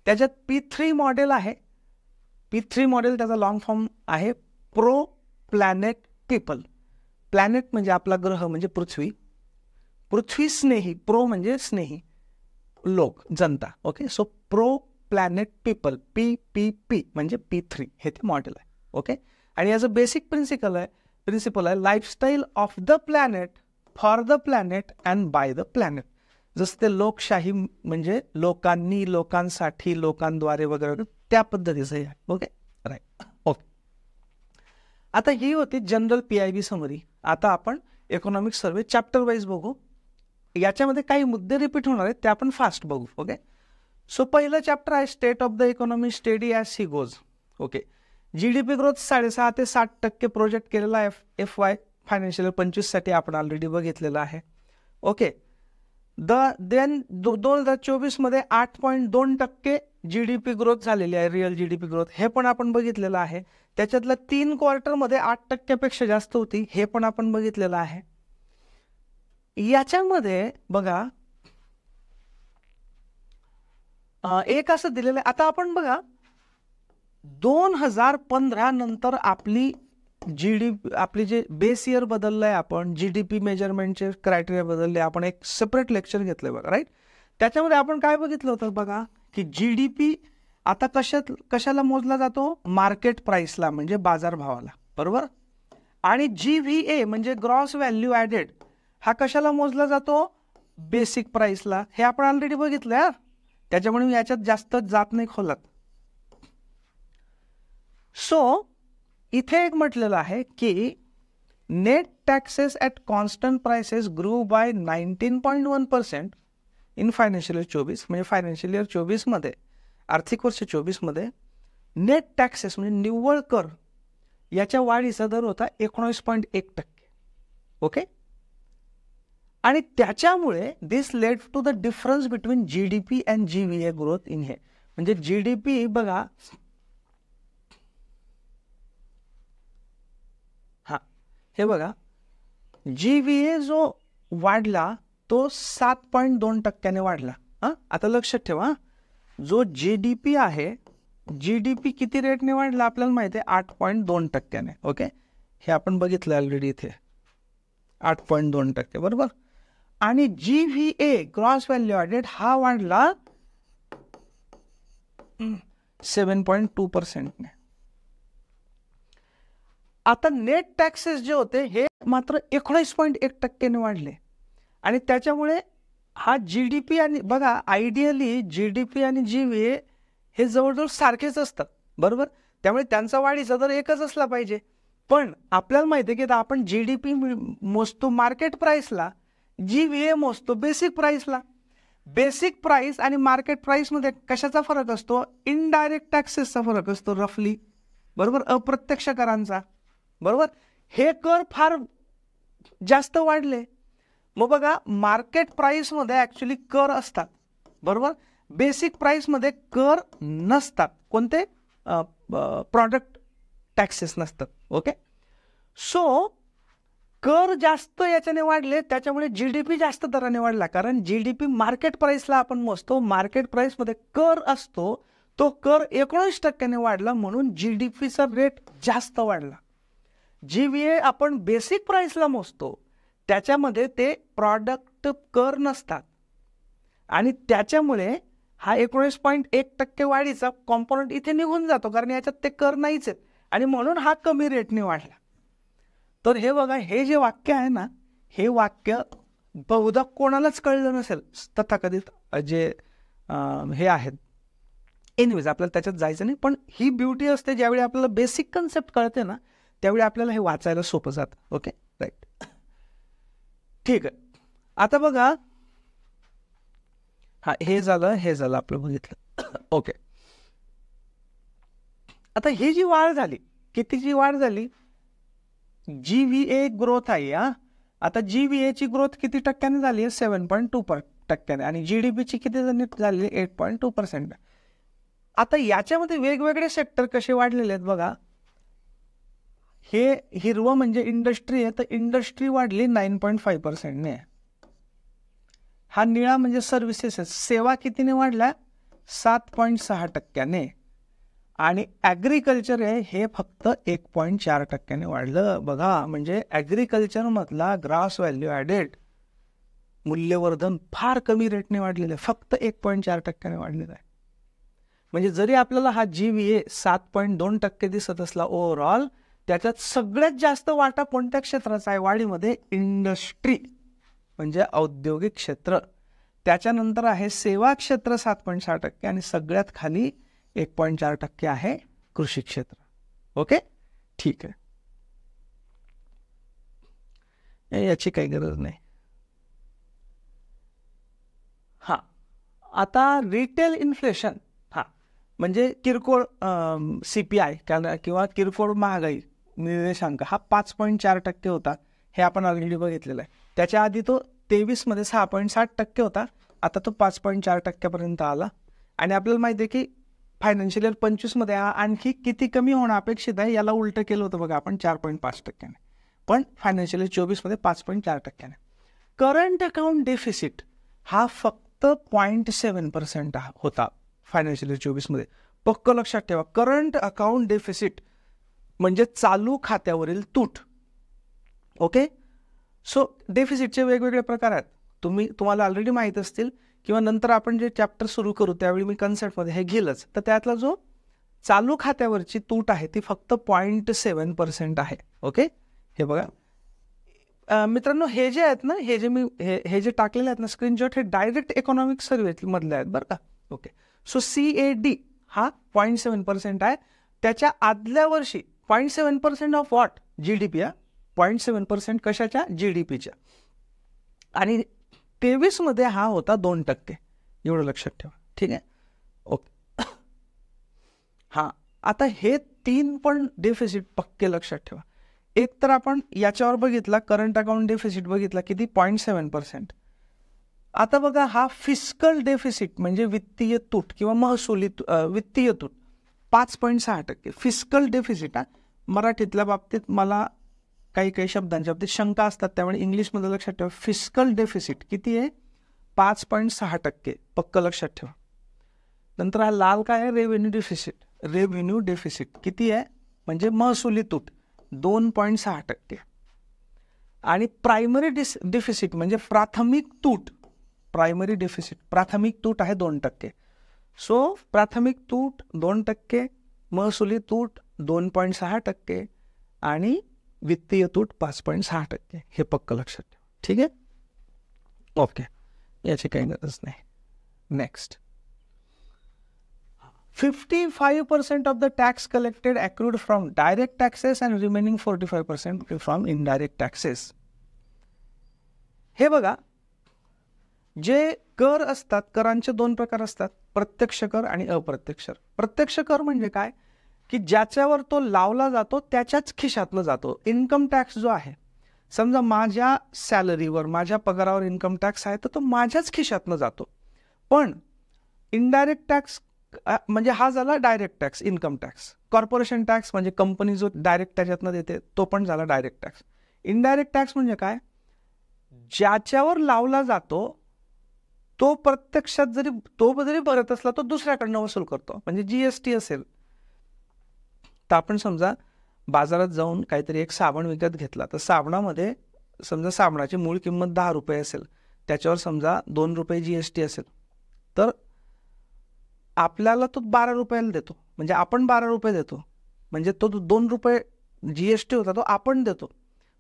त्याच्यात P3 मॉडेल आहे. P3 मॉडेल त्याचा लॉंग फॉर्म आहे प्रो प्लॅनेट पीपल. प्लॅनेट म्हणजे आपला ग्रह म्हणजे पृथ्वी स्नेही, प्रो म्हणजे स्नेही, लोक, जनता. Okay, so pro planet people, PPP म्हणजे P3 हे ते मॉडेल आहे. ओके, आणि याचं बेसिक प्रिन्सिपल आहे lifestyle of the planet, for the planet and by the planet. जसं ते लोकशाही म्हणजे लोकांनी, लोकांसाठी, लोकांद्वारे वगैरे त्या पद्धतीचं आहे. Okay, right. ओके, आता ही होती जनरल PIB समरी. आता आपण इकॉनॉमिक सर्व्हे चॅप्टर वाईज बघू. याच्यामध्ये काही मुद्दे रिपीट होणार आहेत, ते आपण फास्ट बघू. ओके, सो पहिलं चॅप्टर आहे state of the economy steady as she goes. Okay, GDP growth 6.5 ते 7% प्रोजेक्ट केलेला आहे FY फायनान्शियल 25 साठी आपण ऑलरेडी बघितलेलं आहे. ओके, देन 2024 मध्ये 8.2% GDP ग्रोथ झालेली आहे, रिअल GDP ग्रोथ, हे पण आपण बघितलेलं आहे. त्याच्यातल्या 3 क्वार्टरमध्ये 8% पेक्षा जास्त होती, हे पण आपण बघितलेलं आहे. याच्यामध्ये बघा एक असं दिलेलं आहे. आता आपण बघा 2015 नंतर आपली आपली जे बेस इयर बदललंय, आपण GDP मेजरमेंटचे क्रायटेरिया बदलले, आपण एक सेपरेट लेक्चर घेतलंय बघा, राईट. त्याच्यामध्ये आपण काय बघितलं होतं बघा की GDP आता कशाला मोजला जातो? मार्केट प्राइसला म्हणजे बाजारभावाला, बरोबर. आणि GVA म्हणजे ग्रॉस व्हॅल्यू ॲडेड हा कशाला मोजला जातो? बेसिक प्राइसला. हे आपण ऑलरेडी बघितलंय, त्याच्यामुळे मी याच्यात जास्त जात नाही खोलात. सो इथे एक म्हटलेलं आहे की net taxes at constant prices grew by 19.1% in financial year 24. म्हणजे फायनान्शियल इयर 24 मध्ये, आर्थिक वर्ष 24 मध्ये नेट टॅक्सेस म्हणजे निव्वळ कर याच्या वाढीचा दर होता 19.1%. ओके, आणि त्याच्यामुळे this led to the difference between GDP and GVA growth in हे. म्हणजे GDP बघा, हे बघा GVA जो वाढला तो 7.2% वाढला. आता लक्षात ठेवा, जो GDP आहे, GDP किती रेटने वाढला आपल्याला माहिती आहे? 8.2%. ओके, हे आपण बघितलं ऑलरेडी इथे 8.2%, बरोबर. आणि GVA ग्रॉस व्हॅल्यू ॲडेड हा वाढला 7.2%. आता नेट टॅक्सेस जे होते हे मात्र 19.1% वाढले आणि त्याच्यामुळे हा GDP आणि बघा आयडियली GDP आणि GVA हे जवळजवळ सारखेच असतात बरोबर, त्यामुळे त्यांचा वाढीचा दर एकच असला पाहिजे. पण आपल्याला माहिती आहे की आपण GDP मोजतो मार्केट प्राइसला, GVA मोजतो बेसिक प्राइसला. बेसिक प्राइस आणि मार्केट प्राइसमध्ये कशाचा फरक असतो? इनडायरेक्ट टॅक्सेसचा फरक असतो रफली बरोबर, अप्रत्यक्ष करांचा बरोबर. हे कर फार जास्त वाढले. मग बघा मार्केट प्राइसमध्ये ॲक्च्युली कर असतात बरोबर, बेसिक प्राइसमध्ये कर नसतात. कोणते? प्रॉडक्ट टॅक्सेस नसतात. ओके, सो कर जास्त याच्याने वाढले, त्याच्यामुळे GDP जास्त दराने वाढला. कारण GDP मार्केट प्राइसला आपण मोजतो, मार्केट प्राइसमध्ये कर असतो, तो कर 19% वाढला म्हणून GDPचा रेट जास्त वाढला. GVA आपण बेसिक प्राइसला मोजतो, त्याच्यामध्ये ते प्रॉडक्ट कर नसतात आणि त्याच्यामुळे हा 19.1% वाढीचा कॉम्पोनंट इथे निघून जातो, कारण याच्यात ते कर नाहीच आहेत आणि म्हणून हा कमी रेटने वाढला. तर हे बघा, हे जे वाक्य आहे ना, हे वाक्य बहुधा कोणालाच कळलं नसेल तथाकथित जे हे आहेत. एनिवेज आपल्याला त्याच्यात जायचं नाही, पण ही ब्युटी असते ज्यावेळी आपल्याला बेसिक कन्सेप्ट कळते ना, त्यावेळी आपल्याला हे वाचायला सोपं जातं. ओके, राईट, ठीक आहे. आता बघा, हा हे झालं आपलं बघितलं. ओके, आता ही जी वाढ झाली, कितीची वाढ झाली? GVA ग्रोथ आहे. आता GVA ची ग्रोथ किती टक्क्याने झाली आहे? 7.2% आणि GDP ची किती झाली? 8.2%. आता याच्यामध्ये वेगवेगळे सेक्टर कसे वाढलेले आहेत बघा. हे हिरवं म्हणजे इंडस्ट्री आहे, तर इंडस्ट्री वाढली 9.5%ने. हा निळा म्हणजे सर्व्हिसेस आहे, सेवा कितीने वाढल्या? 7.6%ने. आणि ॲग्रिकल्चर आहे, हे फक्त 1.4%ने वाढलं. बघा, म्हणजे ॲग्रिकल्चरमधला ग्रास व्हॅल्यू ॲडेड मूल्यवर्धन फार कमी रेटने वाढलेलं आहे, फक्त 1.4%ने वाढलेलं आहे. म्हणजे जरी आपल्याला हा GVA 7.2% दिसत असला ओव्हरऑल, त्याच्यात सगळ्यात जास्त वाटा कोणत्या क्षेत्राचा आहे वाढीमध्ये? इंडस्ट्री म्हणजे औद्योगिक क्षेत्र. त्याच्यानंतर आहे सेवा क्षेत्र 7.6% आणि सगळ्यात खाली 1.4% आहे कृषी क्षेत्र. ओके, ठीक आहे, याची काही गरज नाही. हा, आता रिटेल इन्फ्लेशन, हा म्हणजे किरकोळ CPI किंवा किरकोळ महागाई निर्देशांक, हा 5.4% होता. हे आपण ऑलरेडी बघितलेलं आहे. त्याच्या आधी तो 23 मध्ये 6.7% होता, आता तो 5.4% आला. आणि आपल्याला माहिती आहे की फायनान्शियल इयर 25 मध्ये आणखी किती कमी होणं अपेक्षित आहे, याला उलटं केलं होतं बघा आपण 4.5%ने, पण फायनान्शियल इयर 24 मध्ये 5.4%ने. करंट अकाउंट डेफिसिट हा फक्त 0.7% होता फायनान्शियल इयर 24 मध्ये. पक्क लक्षात ठेवा, करंट अकाउंट डेफिसिट म्हणजे चालू खात्यावरील तूट. ओके, सो डेफिसिटचे वेगवेगळे प्रकार आहेत, तुम्हाला ऑलरेडी माहीत असतील किंवा नंतर आपण जे चॅप्टर सुरू करू त्यावेळी मी कन्सेप्टमध्ये हे घेईलच. तर त्यातला जो चालू खात्यावरची तूट आहे ती फक्त 0.7% आहे. ओके, हे बघा मित्रांनो, हे जे आहेत ना, हे जे टाकलेले आहेत ना स्क्रीनशॉट, हे डायरेक्ट इकॉनॉमिक सर्व्हे मधले आहेत बरं का. ओके, सो CAD हा 0.7% आहे. त्याच्या आदल्या वर्षी 0.7% ऑफ व्हॉट? GDP. 0.7% कशाच्या? GDPच्या. आणि 23 मध्ये हा होता 2%. एवढं लक्षात ठेवा, ठीक आहे. ओके, हा, आता हे 3 पण डेफिसिट पक्के लक्षात ठेवा. एक तर आपण याच्यावर बघितला, करंट अकाउंट डेफिसिट बघितला किती? 0.7%. आता बघा, हा फिस्कल डेफिसिट म्हणजे वित्तीय तूट किंवा महसुली वित्तीय तूट 5.6%. फिस्कल डेफिसिट, मराठीतल्या बाबतीत मला काही शब्दांच्या बाबतीत शंका असतात, त्यामुळे इंग्लिशमध्ये लक्षात ठेवा. फिस्कल डेफिसिट किती आहे? 5.6%. पक्क लक्षात ठेवा. नंतर हा लाल काय आहे? Revenue deficit. रेव्हेन्यू डेफिसिट किती आहे? म्हणजे महसुली तूट 2.6%. आणि प्रायमरी डेफिसिट म्हणजे प्राथमिक तूट. प्रायमरी डेफिसिट प्राथमिक तूट आहे 2%. सो प्राथमिक तूट 2%, महसुली तूट 2.6% आणि वित्तीय तूट 5.6%. हे पक्क लक्षात ठेवा. ठीक आहे, ओके, याची काही गरज नाही. Next, 55% of the tax collected accrued from direct taxes and remaining 45% from indirect taxes. हे बघा, जे कर असतात, करांचे 2 प्रकार असतात, प्रत्यक्ष कर आणि अप्रत्यक्ष कर. प्रत्यक्ष कर म्हणजे काय, की ज्याच्यावर तो लावला जातो त्याच्याच खिशातलं जातो. इन्कम टॅक्स जो आहे, समजा माझ्या सॅलरीवर, माझ्या पगारावर इन्कम टॅक्स आहे, तर तो माझ्याच खिशातनं जातो. पण इनडायरेक्ट टॅक्स म्हणजे हा झाला direct tax, income tax. Corporation tax म्हणजे कंपनी जो डायरेक्ट त्याच्यातनं देते तो पण झाला डायरेक्ट टॅक्स. इनडायरेक्ट टॅक्स म्हणजे काय, ज्याच्यावर लावला जातो तो प्रत्यक्षात जरी भरत असला तो दुसऱ्याकडनं वसूल करतो. म्हणजे जीएसटी असेल, तर आपण समजा बाजारात जाऊन काहीतरी एक साबण विकत घेतला, तर साबणामध्ये समजा साबणाची मूळ किंमत 10 रुपये असेल, त्याच्यावर समजा 2 रुपये जीएसटी असेल, तर आपल्याला तो 12 रुपयाला देतो. म्हणजे आपण 12 रुपये देतो, म्हणजे तो 2 रुपये जीएसटी होता तो आपण देतो.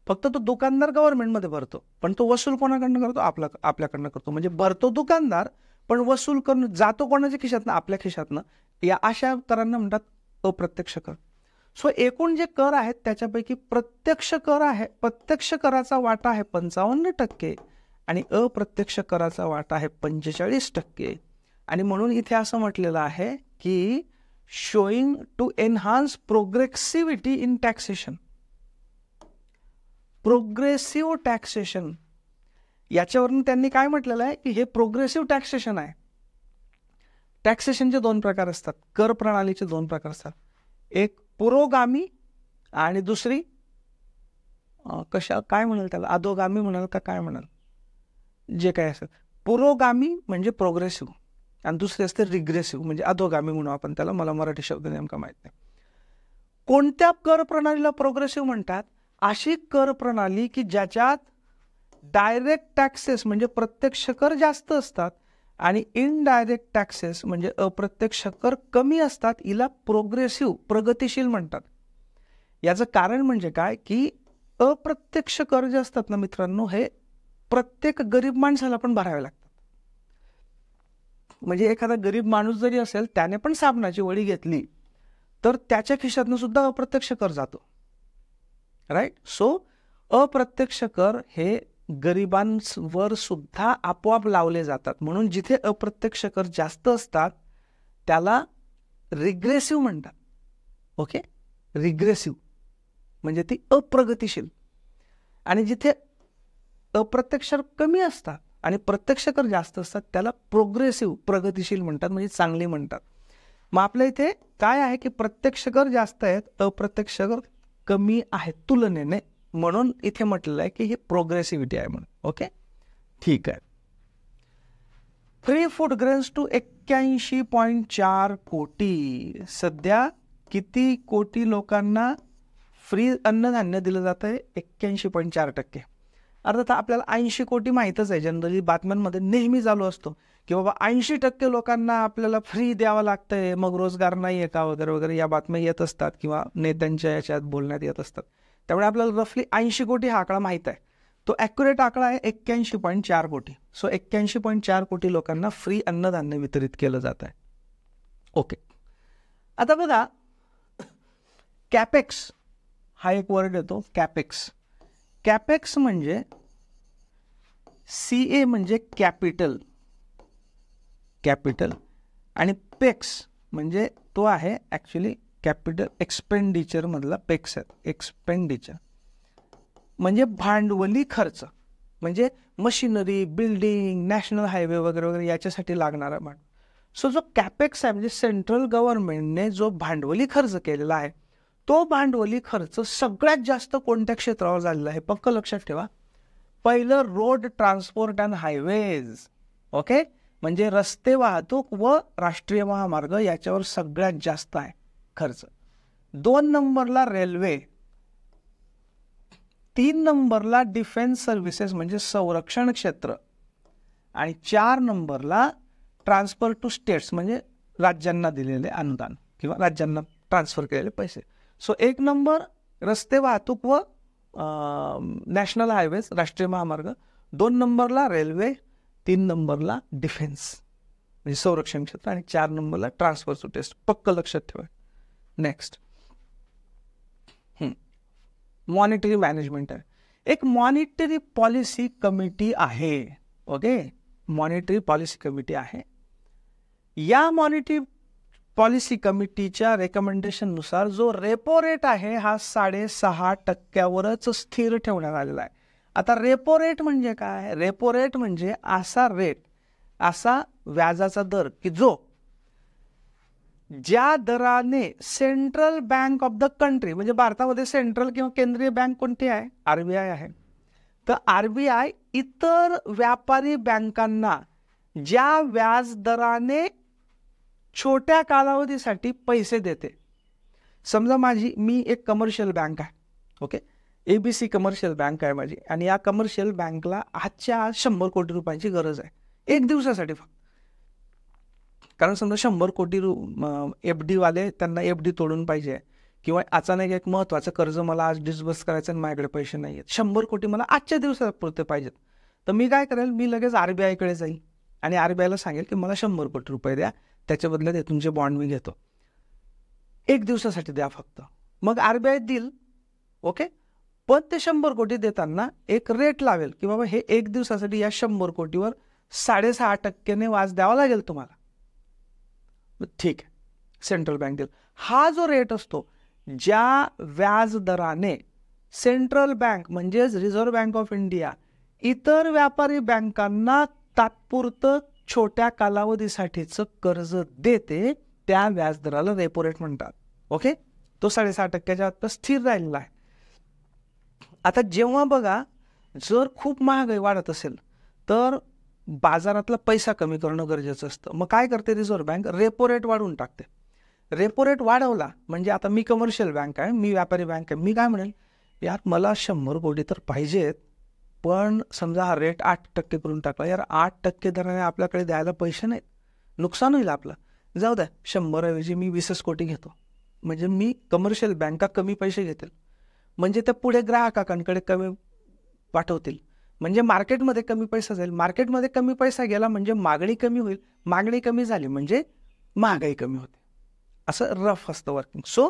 फक्त तो दुकानदार गव्हर्नमेंटमध्ये भरतो, पण तो वसूल कोणाकडनं करतो, आपल्याकडनं करतो. म्हणजे भरतो दुकानदार, पण वसूल करून जातो कोणाच्या खिशातनं, आपल्या खिशातनं. या अशा करांना म्हणतात अप्रत्यक्ष कर. सो एकूण जे कर आहेत त्याच्यापैकी प्रत्यक्ष कर आहे, प्रत्यक्ष कराचा वाटा आहे 55% आणि अप्रत्यक्ष कराचा वाटा आहे 45%. आणि म्हणून इथे असं म्हटलेलं आहे की showing to enhance progressivity in taxation. Progressive taxation, याच्यावरून त्यांनी काय म्हटलेलं आहे की हे प्रोग्रेसिव्ह टॅक्सेशन आहे. टॅक्सेशनचे 2 प्रकार असतात, कर प्रणालीचे 2 प्रकार असतात. एक पुरोगामी आणि दुसरी काय म्हणाल त्याला, अधोगामी म्हणाल का काय म्हणाल, जे काय असेल. पुरोगामी म्हणजे प्रोग्रेसिव्ह आणि दुसरे असते रिग्रेसिव्ह म्हणजे अधोगामी म्हणू आपण त्याला, मला मराठी शब्द नेमका माहित नाही. कोणत्या कर प्रणालीला प्रोग्रेसिव्ह म्हणतात, अशी कर प्रणाली की ज्याच्यात डायरेक्ट टॅक्सेस म्हणजे प्रत्यक्ष कर जास्त असतात आणि इनडायरेक्ट टॅक्सेस म्हणजे अप्रत्यक्ष कर कमी असतात, हिला प्रोग्रेसिव्ह प्रगतिशील म्हणतात. याचं कारण म्हणजे काय की अप्रत्यक्ष कर जे असतात ना मित्रांनो, हे प्रत्येक गरीब माणसाला पण भरावे लागतात. म्हणजे एखादा गरीब माणूस जरी असेल, त्याने पण साबणाची वडी घेतली तर त्याच्या खिशातनं सुद्धा अप्रत्यक्ष कर जातो. राईट. सो अप्रत्यक्ष कर हे गरिबांवर सुद्धा आपोआप लावले जातात. म्हणून जिथे अप्रत्यक्ष कर जास्त असतात त्याला रिग्रेसिव्ह म्हणतात. ओके, रिग्रेसिव्ह म्हणजे ती अप्रगतिशील. आणि जिथे अप्रत्यक्ष कमी असतात आणि प्रत्यक्ष कर जास्त असतात त्याला प्रोग्रेसिव्ह प्रगतिशील म्हणतात, म्हणजे चांगली म्हणतात. मग आपल्या इथे काय आहे की प्रत्यक्ष कर जास्त आहेत, अप्रत्यक्ष कर कमी आहेत तुलनेने, म्हणून इथे म्हटलेलं आहे की ही प्रोग्रेसिव्हिटी आहे म्हणून. ओके, ठीक आहे. फ्री फूड ग्रेन्स टू 81.4 कोटी. सध्या किती कोटी लोकांना फ्री अन्नधान्य दिलं जात आहे? 81.4%. अर्थात आपल्याला 80 कोटी माहीतच आहे, जनरली बातम्यांमध्ये नेहमी चालू असतो की बाबा 80% लोकांना आपल्याला फ्री द्यावं लागतंय, मग रोजगार नाही आहे का वगैरे वगैरे, या बातम्या येत असतात किंवा नेत्यांच्या याच्यात बोलण्यात येत असतात. त्यामुळे आपल्याला रफली 80 कोटी हा आकडा माहीत आहे. तो ॲक्युरेट आकडा आहे 81.4 कोटी. सो 81.4 कोटी लोकांना फ्री अन्नधान्य वितरित केलं जात आहे. ओके, आता बघा, कॅपेक्स हा एक वर्ड येतो, कॅपेक्स. कॅपेक्स म्हणजे CA म्हणजे कॅपिटल आणि पेक्स म्हणजे तो आहे ॲक्च्युली कॅपिटल एक्सपेंडिचर मधला पेक्स आहे. एक्सपेंडिचर म्हणजे भांडवली खर्च, म्हणजे मशिनरी, बिल्डिंग, नॅशनल हायवे वगैरे वगैरे याच्यासाठी लागणारा भांडवल. सो जो कॅपेक्स आहे म्हणजे सेंट्रल गव्हर्नमेंटने जो भांडवली खर्च केलेला आहे, तो भांडवली खर्च सगळ्यात जास्त कोणत्या क्षेत्रावर झालेला आहे? पक्क लक्षात ठेवा. पहिलं road transport and highways. Okay, म्हणजे रस्ते वाहतूक व राष्ट्रीय महामार्ग याच्यावर सगळ्यात जास्त आहे खर्च. 2 नंबरला रेल्वे, 3 नंबरला डिफेन्स सर्व्हिसेस म्हणजे संरक्षण क्षेत्र आणि 4 नंबरला ट्रान्सफर टू स्टेट्स म्हणजे राज्यांना दिलेले अनुदान किंवा राज्यांना ट्रान्सफर केलेले पैसे. सो 1 नंबर रस्ते वाहतूक व नॅशनल हायवेज, राष्ट्रीय महामार्ग. 2 नंबरला रेल्वे, 3 नंबरला डिफेन्स म्हणजे संरक्षण क्षेत्र, आणि 4 नंबरला ट्रान्सफर टू टेस्ट. पक्क लक्षात ठेवा. नेक्स्ट मॉनिटरी मॅनेजमेंट आहे. एक मॉनिटरी पॉलिसी कमिटी आहे. ओके, मॉनिटरी पॉलिसी कमिटी आहे. या मॉनिटरी पॉलिसी कमिटीच्या रेकमेंडेशननुसार जो रेपो रेट आहे हा 6.5%वरच स्थिर ठेवण्यात आलेला आहे. आता रेपो रेट म्हणजे काय? रेपो रेट म्हणजे असा रेट, असा व्याजाचा दर की जो ज्या दराने central bank of the country, म्हणजे भारतामध्ये सेंट्रल किंवा केंद्रीय बँक कोणती आहे? RBI आहे. तर RBI इतर व्यापारी बँकांना ज्या व्याज दराने छोट्या कालावधीसाठी पैसे देते. समजा मी एक कमर्शियल बँक आहे. ओके, ABC कमर्शियल बँक आहे माझी, आणि या कमर्शियल बँकला आजच्या आज 100 कोटी रुपयांची गरज आहे, 1 दिवसासाठी फक्त. कारण समजा 100 कोटी FD वाले, त्यांना FD तोडून पाहिजे, किंवा अचानक एक महत्त्वाचं कर्ज मला आज डिस्बर्स करायचं आणि माझ्याकडे पैसे नाही आहेत, 100 कोटी मला आजच्या दिवसापुरते पाहिजेत. तर मी काय करेल, मी लगेच RBI कडे जाईल आणि RBIला सांगेल की मला 100 कोटी रुपये द्या, त्याच्या बदल्यात हे तुमचे बॉन्ड मी घेतो, 1 दिवसासाठी द्या फक्त. मग RBI देईल. ओके, पण ते 100 कोटी देताना एक रेट लावेल की बाबा हे 1 दिवसासाठी या 100 कोटीवर 6.5% व्याज द्यावा लागेल तुम्हाला. ठीक आहे, सेंट्रल बँक देईल. हा जो रेट असतो, ज्या व्याज दराने सेंट्रल बँक म्हणजेच रिझर्व्ह बँक ऑफ इंडिया इतर व्यापारी बँकांना तात्पुरतं छोट्या कालावधीसाठीचं कर्ज देते, त्या व्याजदराला रेपो रेट म्हणतात. ओके, तो 6.5%च्या आत स्थिर राहिलेला आहे. आता जेव्हा बघा, जर खूप महागाई वाढत असेल तर बाजारातला पैसा कमी करणं गरजेचं असतं. मग काय करते रिझर्व्ह बँक? रेपो रेट वाढवून टाकते. रेपो रेट वाढवला म्हणजे आता मी कमर्शियल बँक आहे, मी व्यापारी बँक आहे, मी काय म्हणेल, यार मला 100 कोटी तर पाहिजेत, पण समजा हा रेट 8% करून टाकला, यार 8% दराने आपल्याकडे द्यायला पैसे नाहीत, नुकसान होईल आपलं, जाऊ द्या 100 ऐवजी मी 20 कोटी घेतो. म्हणजे मी कमर्शियल बँका कमी पैसे घेतील, म्हणजे त्या पुढे ग्राहकांकडे कमी पाठवतील, म्हणजे मार्केटमध्ये कमी पैसा जाईल. मार्केटमध्ये कमी पैसा गेला म्हणजे मागणी कमी होईल, मागणी कमी झाली म्हणजे महागाई कमी होते. असं रफ असतं वर्किंग. सो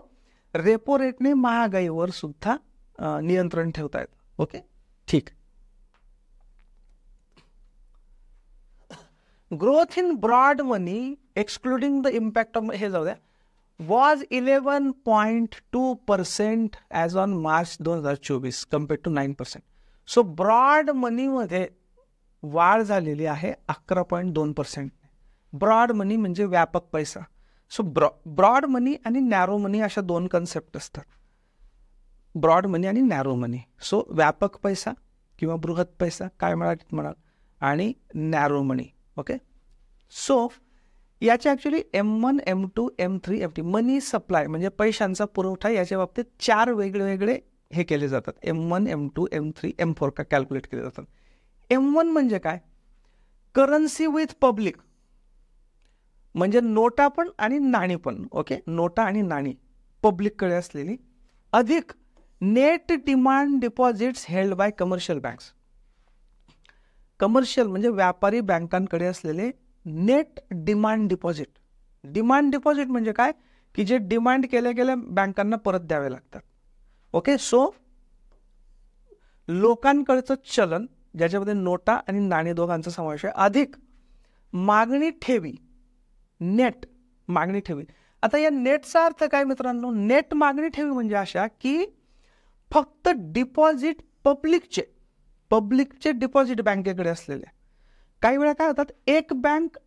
रेपो रेटने महागाईवर सुद्धा नियंत्रण ठेवता येतं. ओके, ठीक. Growth in broad money excluding the impact of, हे जाऊ द्या, was 11.2% as on March 2024 compared to 9%. So broad मनीमध्ये वाढ झालेली आहे 11.2%. ब्रॉड मनी म्हणजे व्यापक पैसा. सो ब्रॉड मनी आणि नॅरो मनी अशा 2 कन्सेप्ट असतात. ब्रॉड मनी आणि नॅरो मनी. सो व्यापक पैसा किंवा बृहत पैसा काय मराठीत म्हणाल, आणि नॅरो मनी. ओके, सो याचे actually M1, M2, M3, M3 मनी सप्लाय म्हणजे पैशांचा पुरवठा, याच्या बाबतीत 4 वेगळे हे केले जातात. M1, M2, M3, M4 का कॅल्क्युलेट केले जातात. M1 म्हणजे काय? करन्सी विथ पब्लिक, म्हणजे नोटा पण आणि नाणी पण. ओके, नोटा आणि नाणी पब्लिककडे असलेली, अधिक net demand deposits held by commercial banks. Commercial म्हणजे व्यापारी बँकांकडे असलेले net demand deposit. Demand deposit म्हणजे काय? की जे डिमांड केल्या गेल्या बँकांना परत द्यावे लागतात. ओके, सो लोकांकडचं चलन ज्याच्यामध्ये नोटा आणि नाणी दोघांचा समावेश आहे, अधिक मागणी ठेवी, नेट मागणी ठेवी. आता या नेटचा अर्थ काय मित्रांनो? नेट मागणी ठेवी म्हणजे अशा की फक्त डिपॉझिट पब्लिकचे डिपॉझिट बँकेकडे असलेले. काही वेळा काय होतात, एक बँक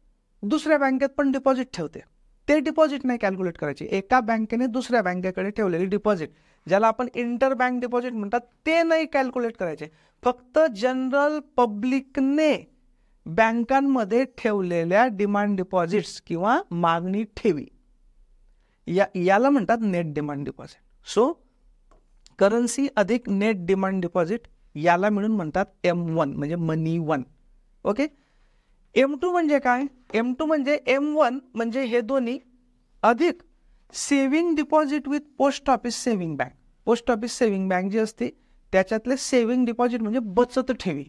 दुसऱ्या बँकेत पण डिपॉझिट ठेवते, ते डिपॉझिट नाही कॅल्क्युलेट करायचे. एका बँकेने दुसऱ्या बँकेकडे ठेवलेली डिपॉझिट, ज्याला आपण इंटर बँक डिपॉझिट म्हणतात, ते नाही कॅल्क्युलेट करायचे. फक्त जनरल पब्लिकने बँकांमध्ये ठेवलेल्या डिमांड डिपॉझिट्स किंवा मागणी ठेवी, याला म्हणतात net demand deposit. So currency अधिक नेट डिमांड डिपॉझिट याला मिळून म्हणतात M1 म्हणजे मनी 1. ओके, M2 म्हणजे काय? M2 म्हणजे M1 म्हणजे हे दोन्ही अधिक saving deposit with post office saving bank. Post office saving bank जी असते त्याच्यातले सेव्हिंग डिपॉझिट म्हणजे बचत ठेवी.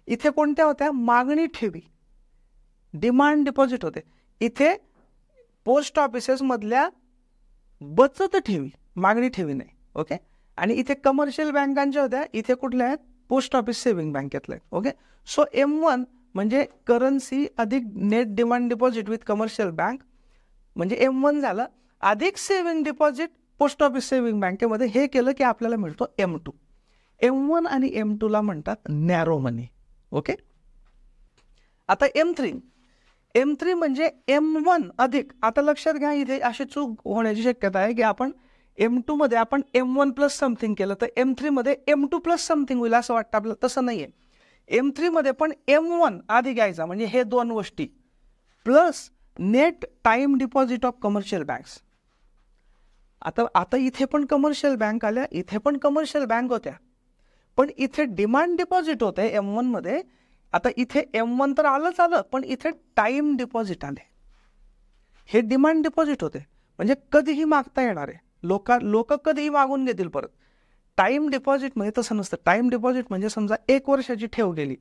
इथे कोणत्या होत्या? मागणी ठेवी, डिमांड डिपॉझिट होते. इथे पोस्ट ऑफिसेस मधल्या बचत ठेवी, मागणी ठेवी नाही. ओके. आणि इथे कमर्शियल बँकांच्या होत्या, इथे कुठल्या आहेत? पोस्ट ऑफिस सेव्हिंग बँकेतल्या. ओके. सो M1 म्हणजे करन्सी अधिक net demand deposit with commercial bank म्हणजे M1 झालं, अधिक saving deposit post office saving बँकेमध्ये. हे केलं की आपल्याला मिळतो M2. M1 आणि M2 ला म्हणतात नॅरो मनी. ओके. आता M3 म्हणजे M1 अधिक. आता लक्षात घ्या, इथे अशी चूक होण्याची शक्यता आहे की आपण M2 मध्ये आपण M1 प्लस समथिंग केलं तर M3 मध्ये M2 प्लस समथिंग होईल असं वाटतं आपल्याला. तसं नाहीये. M3 मध्ये पण M1 आधी घ्यायचा म्हणजे हे दोन गोष्टी plus net time deposit of commercial banks. आता इथे पण कमर्शियल बँक आल्या, इथे पण कमर्शियल बँक होत्या, पण इथे डिमांड डिपॉझिट होते M1 मध्ये. आता इथे M1 तर आलं, पण इथे टाइम डिपॉझिट आले. हे डिमांड डिपॉझिट होते म्हणजे कधीही मागता येणार आहे. लोक कधीही मागून घेतील परत. टाइम डिपॉझिट मध्ये तसं नसतं. टाइम डिपॉझिट म्हणजे समजा 1 वर्षाची ठेव गेली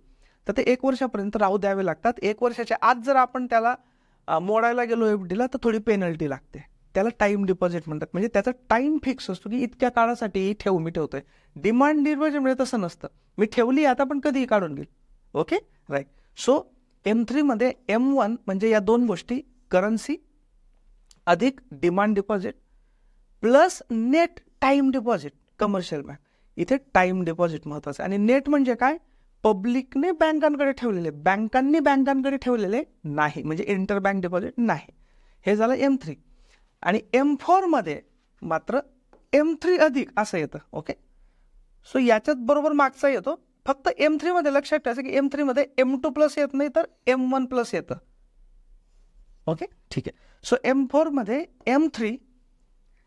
तर ते 1 वर्षापर्यंत राहू द्यावे लागतात. 1 वर्षाच्या आत जर आपण त्याला मोडायला गेलो FDला तर थोडी पेनल्टी लागते. त्याला टाइम डिपॉझिट म्हणतात. म्हणजे त्याचा टाइम फिक्स असतो की इतक्या काळासाठी ही ठेव मी ठेवतोय. डिमांड डिपॉझिट म्हणजे तसं नसतं, मी ठेवली आता पण कधीही काढून घेईल. Okay, right. सो M3 मध्ये M1 म्हणजे या दोन गोष्टी करन्सी अधिक demand deposit plus net time deposit commercial bank. इथे टाइम डिपॉझिट महत्वाचं. आणि नेट म्हणजे काय? पब्लिकने बँकांकडे ठेवलेले, बँकांनी बँकांकडे ठेवलेले नाही, म्हणजे इंटर बँक डिपॉझिट नाही. हे झालं M3. आणि M4 मध्ये मात्र M3 अधिक असं येतं. ओके. सो याच्यात बरोबर मागचा येतो. फक्त M3 मध्ये लक्षात ठेवायचं की M3 मध्ये M2 प्लस येत नाही तर M1 प्लस येतं. ओके, ठीक आहे. सो M4 मध्ये M3.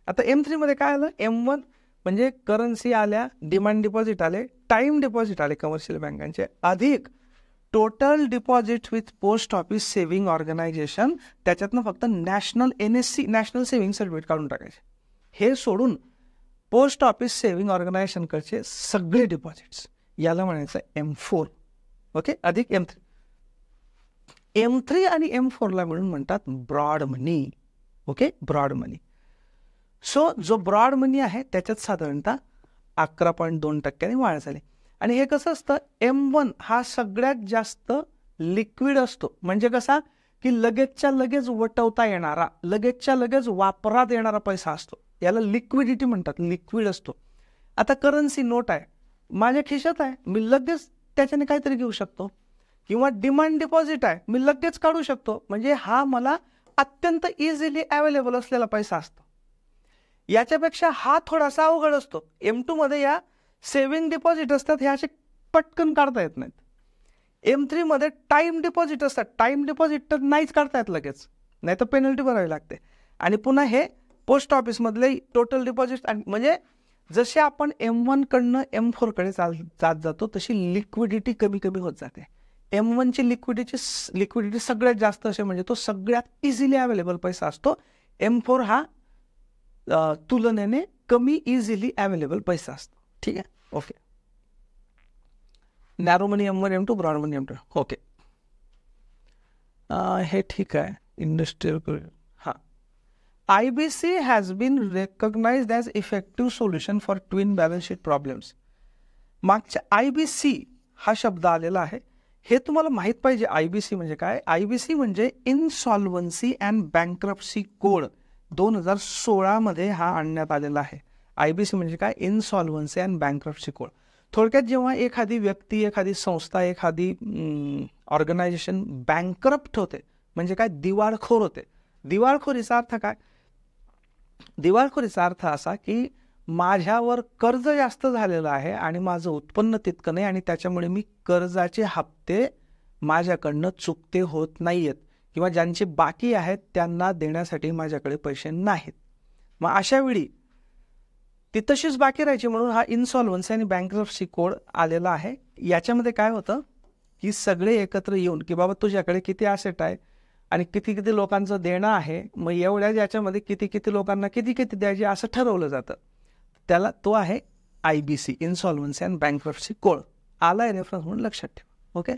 आता M3 मध्ये काय आलं? M1 म्हणजे करन्सी आल्या, डिमांड डिपॉझिट आले, टाइम डिपॉझिट आले कमर्शियल बँकांचे, अधिक total deposit with post office saving organisation. त्याच्यातनं फक्त national NSC national saving certificate काढून टाकायचे. हे सोडून पोस्ट ऑफिस सेव्हिंग ऑर्गनायझेशनकडचे सगळे डिपॉझिट्स, याला म्हणायचं M4. ओके, अधिक M3. M3 आणि M4 ला मिळून म्हणतात ब्रॉड मनी. ओके, ब्रॉड मनी. सो जो ब्रॉड मनी आहे त्याच्यात साधारणतः 11.2% वाढ झाली. आणि हे कसं असतं? M1 हा सगळ्यात जास्त लिक्विड असतो. म्हणजे कसा की लगेचच्या लगेच वटवता येणारा, लगेचच्या लगेच वापरात येणारा पैसा असतो. याला लिक्विडिटी म्हणतात, लिक्विड असतो. आता करन्सी नोट आहे, माझ्या खिशात आहे, मी लगेच त्याच्याने काहीतरी घेऊ शकतो. किंवा डिमांड डिपॉझिट आहे, मी लगेच काढू शकतो. म्हणजे हा मला अत्यंत इझिली अवेलेबल असलेला पैसा असतो. याच्यापेक्षा हा थोडासा अवघड असतो. M2 मध्ये या सेव्हिंग डिपॉझिट असतात, हे असे पटकन काढता येत नाहीत. M3 मध्ये टाइम डिपॉझिट असतात, टाइम डिपॉझिट तर नाहीच काढता येत लगेच, नाही तर पेनल्टी भरावी लागते. आणि पुन्हा हे पोस्ट ऑफिस मधले टोटल डिपॉझिट. म्हणजे जसे आपण M1 कडनं M4 कडे जात जातो तशी लिक्विडिटी कमी कमी होत जाते. M1 ची लिक्विडिटी सगळ्यात जास्त असे म्हणजे तो सगळ्यात इझिली अवेलेबल पैसा असतो. M4 हा तुलनेने कमी इझिली अवेलेबल पैसा असतो. ठीक आहे, okay. Narrow money M1 M2, broad money M2. Okay, हे ठीक आहे. इंडस्ट्रियल हां. IBC has been recognised as effective solution for twin balance sheet problems. मागच्या IBC हा शब्द आलेला आहे, हे तुम्हाला माहीत पाहिजे. IBC म्हणजे काय? IBC म्हणजे इनसॉल्व्हन्सी अँड बँक्रप्सी कोड 2016 मध्ये हा आणण्यात आलेला आहे. IBC म्हणजे काय? इनसॉल्व्हन्सी अँड बँक्रप्सी कोड. थोडक्यात जेव्हा एखादी व्यक्ती, एखादी संस्था, एखादी ऑर्गनायझेशन बँकरप्ट होते म्हणजे काय? दिवाळखोर होते. दिवाळखोरीचा अर्थ काय? दिवाळखोरीचा अर्थ असा की माझ्यावर कर्ज जास्त झालेलं आहे आणि माझं उत्पन्न तितकं नाही आणि त्याच्यामुळे मी कर्जाचे हप्ते माझ्याकडनं चुकते होत नाहीयेत किंवा ज्यांचे बाकी आहेत त्यांना देण्यासाठी माझ्याकडे पैसे नाहीत. मग अशा वेळी ती तशीच बाकी राहायची, म्हणून हा इन्सॉल्व्हन्सी आणि बँक्रप्सी कोड आलेला आहे. याच्यामध्ये काय होतं? की सगळे एकत्र येऊन की बाबा तुझ्याकडे किती ॲसेट आहे आणि किती किती लोकांचं देणं आहे, मग एवढ्या याच्यामध्ये किती किती लोकांना किती किती द्यायचे असं ठरवलं जातं. त्याला तो आहे IBC, इन्सॉल्व्हन्सी अँड बँक्रप्सी कोड. आलाय रेफरन्स म्हणून लक्षात ठेवा. Okay.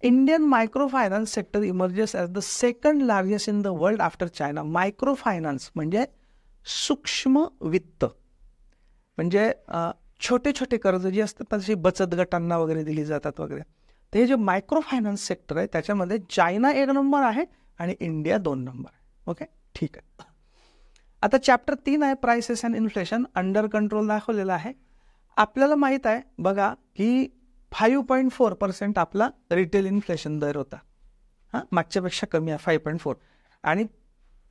Indian micro finance sector emerges as the second largest in the world after China. Micro finance म्हणजे सूक्ष्म वित्त, म्हणजे छोटे छोटे कर्ज जे असतात तशी बचत गटांना वगैरे दिली जातात वगैरे. तर हे जे मायक्रो फायनान्स सेक्टर आहे त्याच्यामध्ये चायना 1 नंबर आहे आणि इंडिया 2 नंबर आहे. ओके, ठीक आहे. आता चॅप्टर 3 आहे prices and inflation. Under control दाखवलेला आहे. आपल्याला माहीत आहे बघा की 5.4% आपला रिटेल इन्फ्लेशन दर होता. मागच्यापेक्षा कमी आहे 5.4. आणि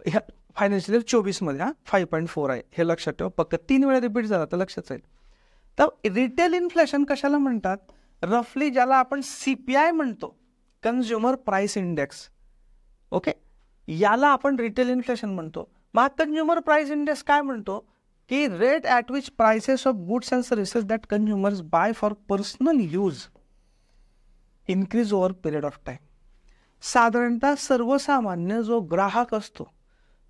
ह्या फायनान्शियल इयर 24मध्ये 5.4 आहे. हे लक्षात ठेवा. फक्त 3 वेळा रिपीट झाला तर लक्षात राहील. तर रिटेल इन्फ्लेशन कशाला म्हणतात? रफली ज्याला आपण CPI म्हणतो, कन्झ्युमर प्राइस इंडेक्स. ओके, याला आपण रिटेल इन्फ्लेशन म्हणतो. मग कन्झ्युमर प्राइस इंडेक्स काय म्हणतो की rate at which prices of goods and services that consumers buy for personal use increase over period of time. साधारणतः सर्वसामान्य जो ग्राहक असतो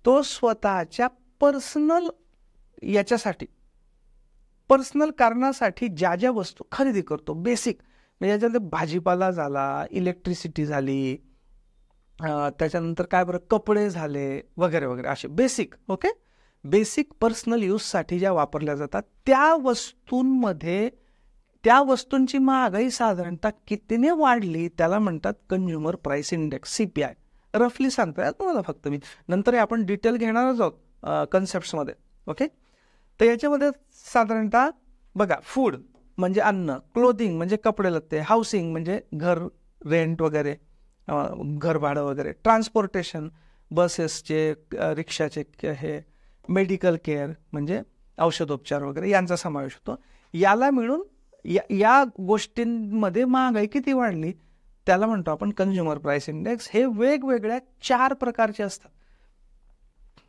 तो स्वतःच्या पर्सनल याच्यासाठी, पर्सनल कारणासाठी ज्या ज्या वस्तू खरेदी करतो, बेसिक म्हणजे याच्यामध्ये भाजीपाला झाला, इलेक्ट्रिसिटी झाली, त्याच्यानंतर काय बरं कपडे झाले वगैरे वगैरे, असे बेसिक. ओके, बेसिक पर्सनल यूजसाठी ज्या वापरल्या जातात त्या वस्तूंमध्ये त्या वस्तूंची महागाई साधारणतः कितीने वाढली त्याला म्हणतात कन्झ्युमर प्राइस इंडेक्स, CPI. रफली सांगतोय तुम्हाला फक्त मी, नंतर आपण डिटेल घेणारच आहोत कन्सेप्ट्समध्ये. ओके, तर याच्यामध्ये साधारणतः बघा, फूड म्हणजे अन्न, क्लोथिंग म्हणजे कपडे लत्ते, हाऊसिंग म्हणजे घर रेंट वगैरे, घर भाडं वगैरे, ट्रान्सपोर्टेशन बसेसचे, रिक्षाचे, हे मेडिकल केअर म्हणजे औषधोपचार वगैरे यांचा समावेश होतो. याला मिळून या गोष्टींमध्ये महागाई किती वाढली त्याला म्हणतो आपण कन्झ्युमर प्राइस इंडेक्स. हे वेगवेगळ्या 4 प्रकारचे असतात.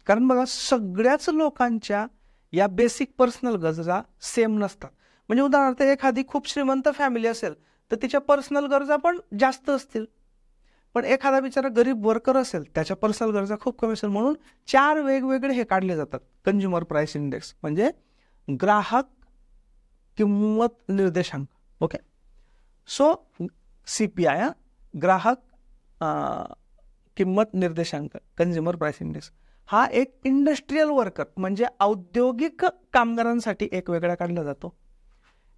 कारण बघा सगळ्याच लोकांच्या या बेसिक पर्सनल गरजा सेम नसतात. म्हणजे उदाहरणार्थ एखादी खूप श्रीमंत फॅमिली असेल तर तिच्या पर्सनल गरजा पण जास्त असतील, पण एखादा बिचारा गरीब वर्कर असेल त्याच्या पर्सनल गरजा खूप कमी असेल. म्हणून 4 वेगवेगळे हे काढले जातात कन्झ्युमर प्राइस इंडेक्स, म्हणजे ग्राहक किंमत निर्देशांक. ओके, सो CPI ग्राहक किंमत निर्देशांक, कन्झ्युमर प्राइस इंडेक्स. हा एक इंडस्ट्रीयल वर्कर म्हणजे औद्योगिक कामगारांसाठी एक वेगळा काढला जातो.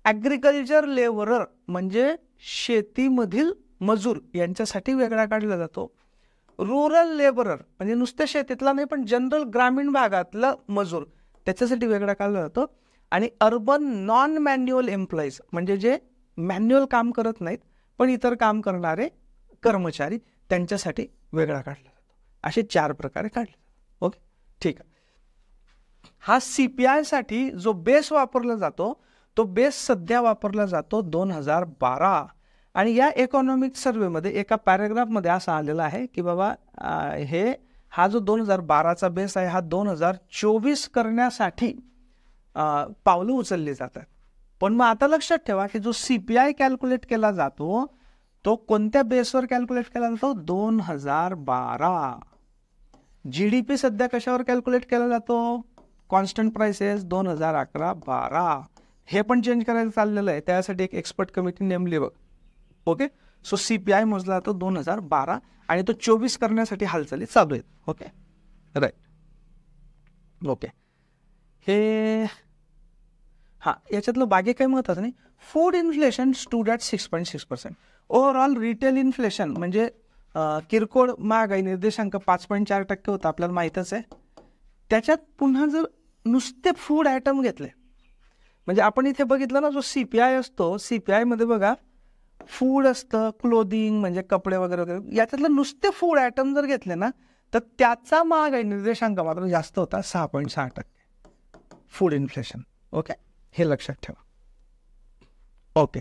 ॲग्रिकल्चर लेबरर म्हणजे शेतीमधील मजूर यांच्यासाठी वेगळा काढला जातो. रुरल लेबरर म्हणजे नुसत्या शेतीतला नाही पण जनरल ग्रामीण भागातला मजूर त्याच्यासाठी वेगळा काढला जातो. आणि अर्बन नॉन मॅन्युअल एम्प्लॉईज म्हणजे जे मॅन्युअल काम करत नाहीत पण इतर काम करणारे कर्मचारी त्यांच्यासाठी वेगळा काढला जातो. असे 4 प्रकारे काढले जातात. ओके, ठीक आहे. हा CPI साठी जो बेस वापरला जातो तो बेस सध्या वापरला जातो 2012. आणि या इकॉनॉमिक सर्वेमध्ये एका पॅरेग्राफमध्ये असं आलेलं आहे की बाबा हा जो 2012चा बेस आहे हा 2024 करण्यासाठी पावलं उचलली जातात. पण मग आता लक्षात ठेवा की जो CPI कॅल्क्युलेट केला जातो तो कोणत्या बेसवर कॅल्क्युलेट केला जातो? 2012. GDP सध्या कशावर कॅल्क्युलेट केला जातो? Constant prices 2011-12. हे पण चेंज करायचं चाललेलं आहे, त्यासाठी एक एक्सपर्ट कमिटी नेमली बघ. ओके, सो CPI मोजला जातो 2012 आणि तो 24 करण्यासाठी हालचाली चालू आहेत. Okay, right. ओके, हे याच्यातलं बाकी काही महत्त्वाचं नाही. Food inflation stood at 6.6%. Overall retail inflation म्हणजे किरकोळ महागाई निर्देशांक 5.4% होता, आपल्याला माहीतच आहे. त्याच्यात पुन्हा जर नुसते फूड आयटम घेतले म्हणजे आपण इथे बघितलं ना जो CPI असतो, CPI मध्ये बघा फूड असतं, क्लोदिंग म्हणजे कपडे वगैरे वगैरे, याच्यातलं नुसते फूड आयटम जर घेतले ना तर त्याचा महागाई निर्देशांक मात्र जास्त होता, 6.6% फूड इन्फ्लेशन. ओके, हे लक्षात ठेवा. ओके,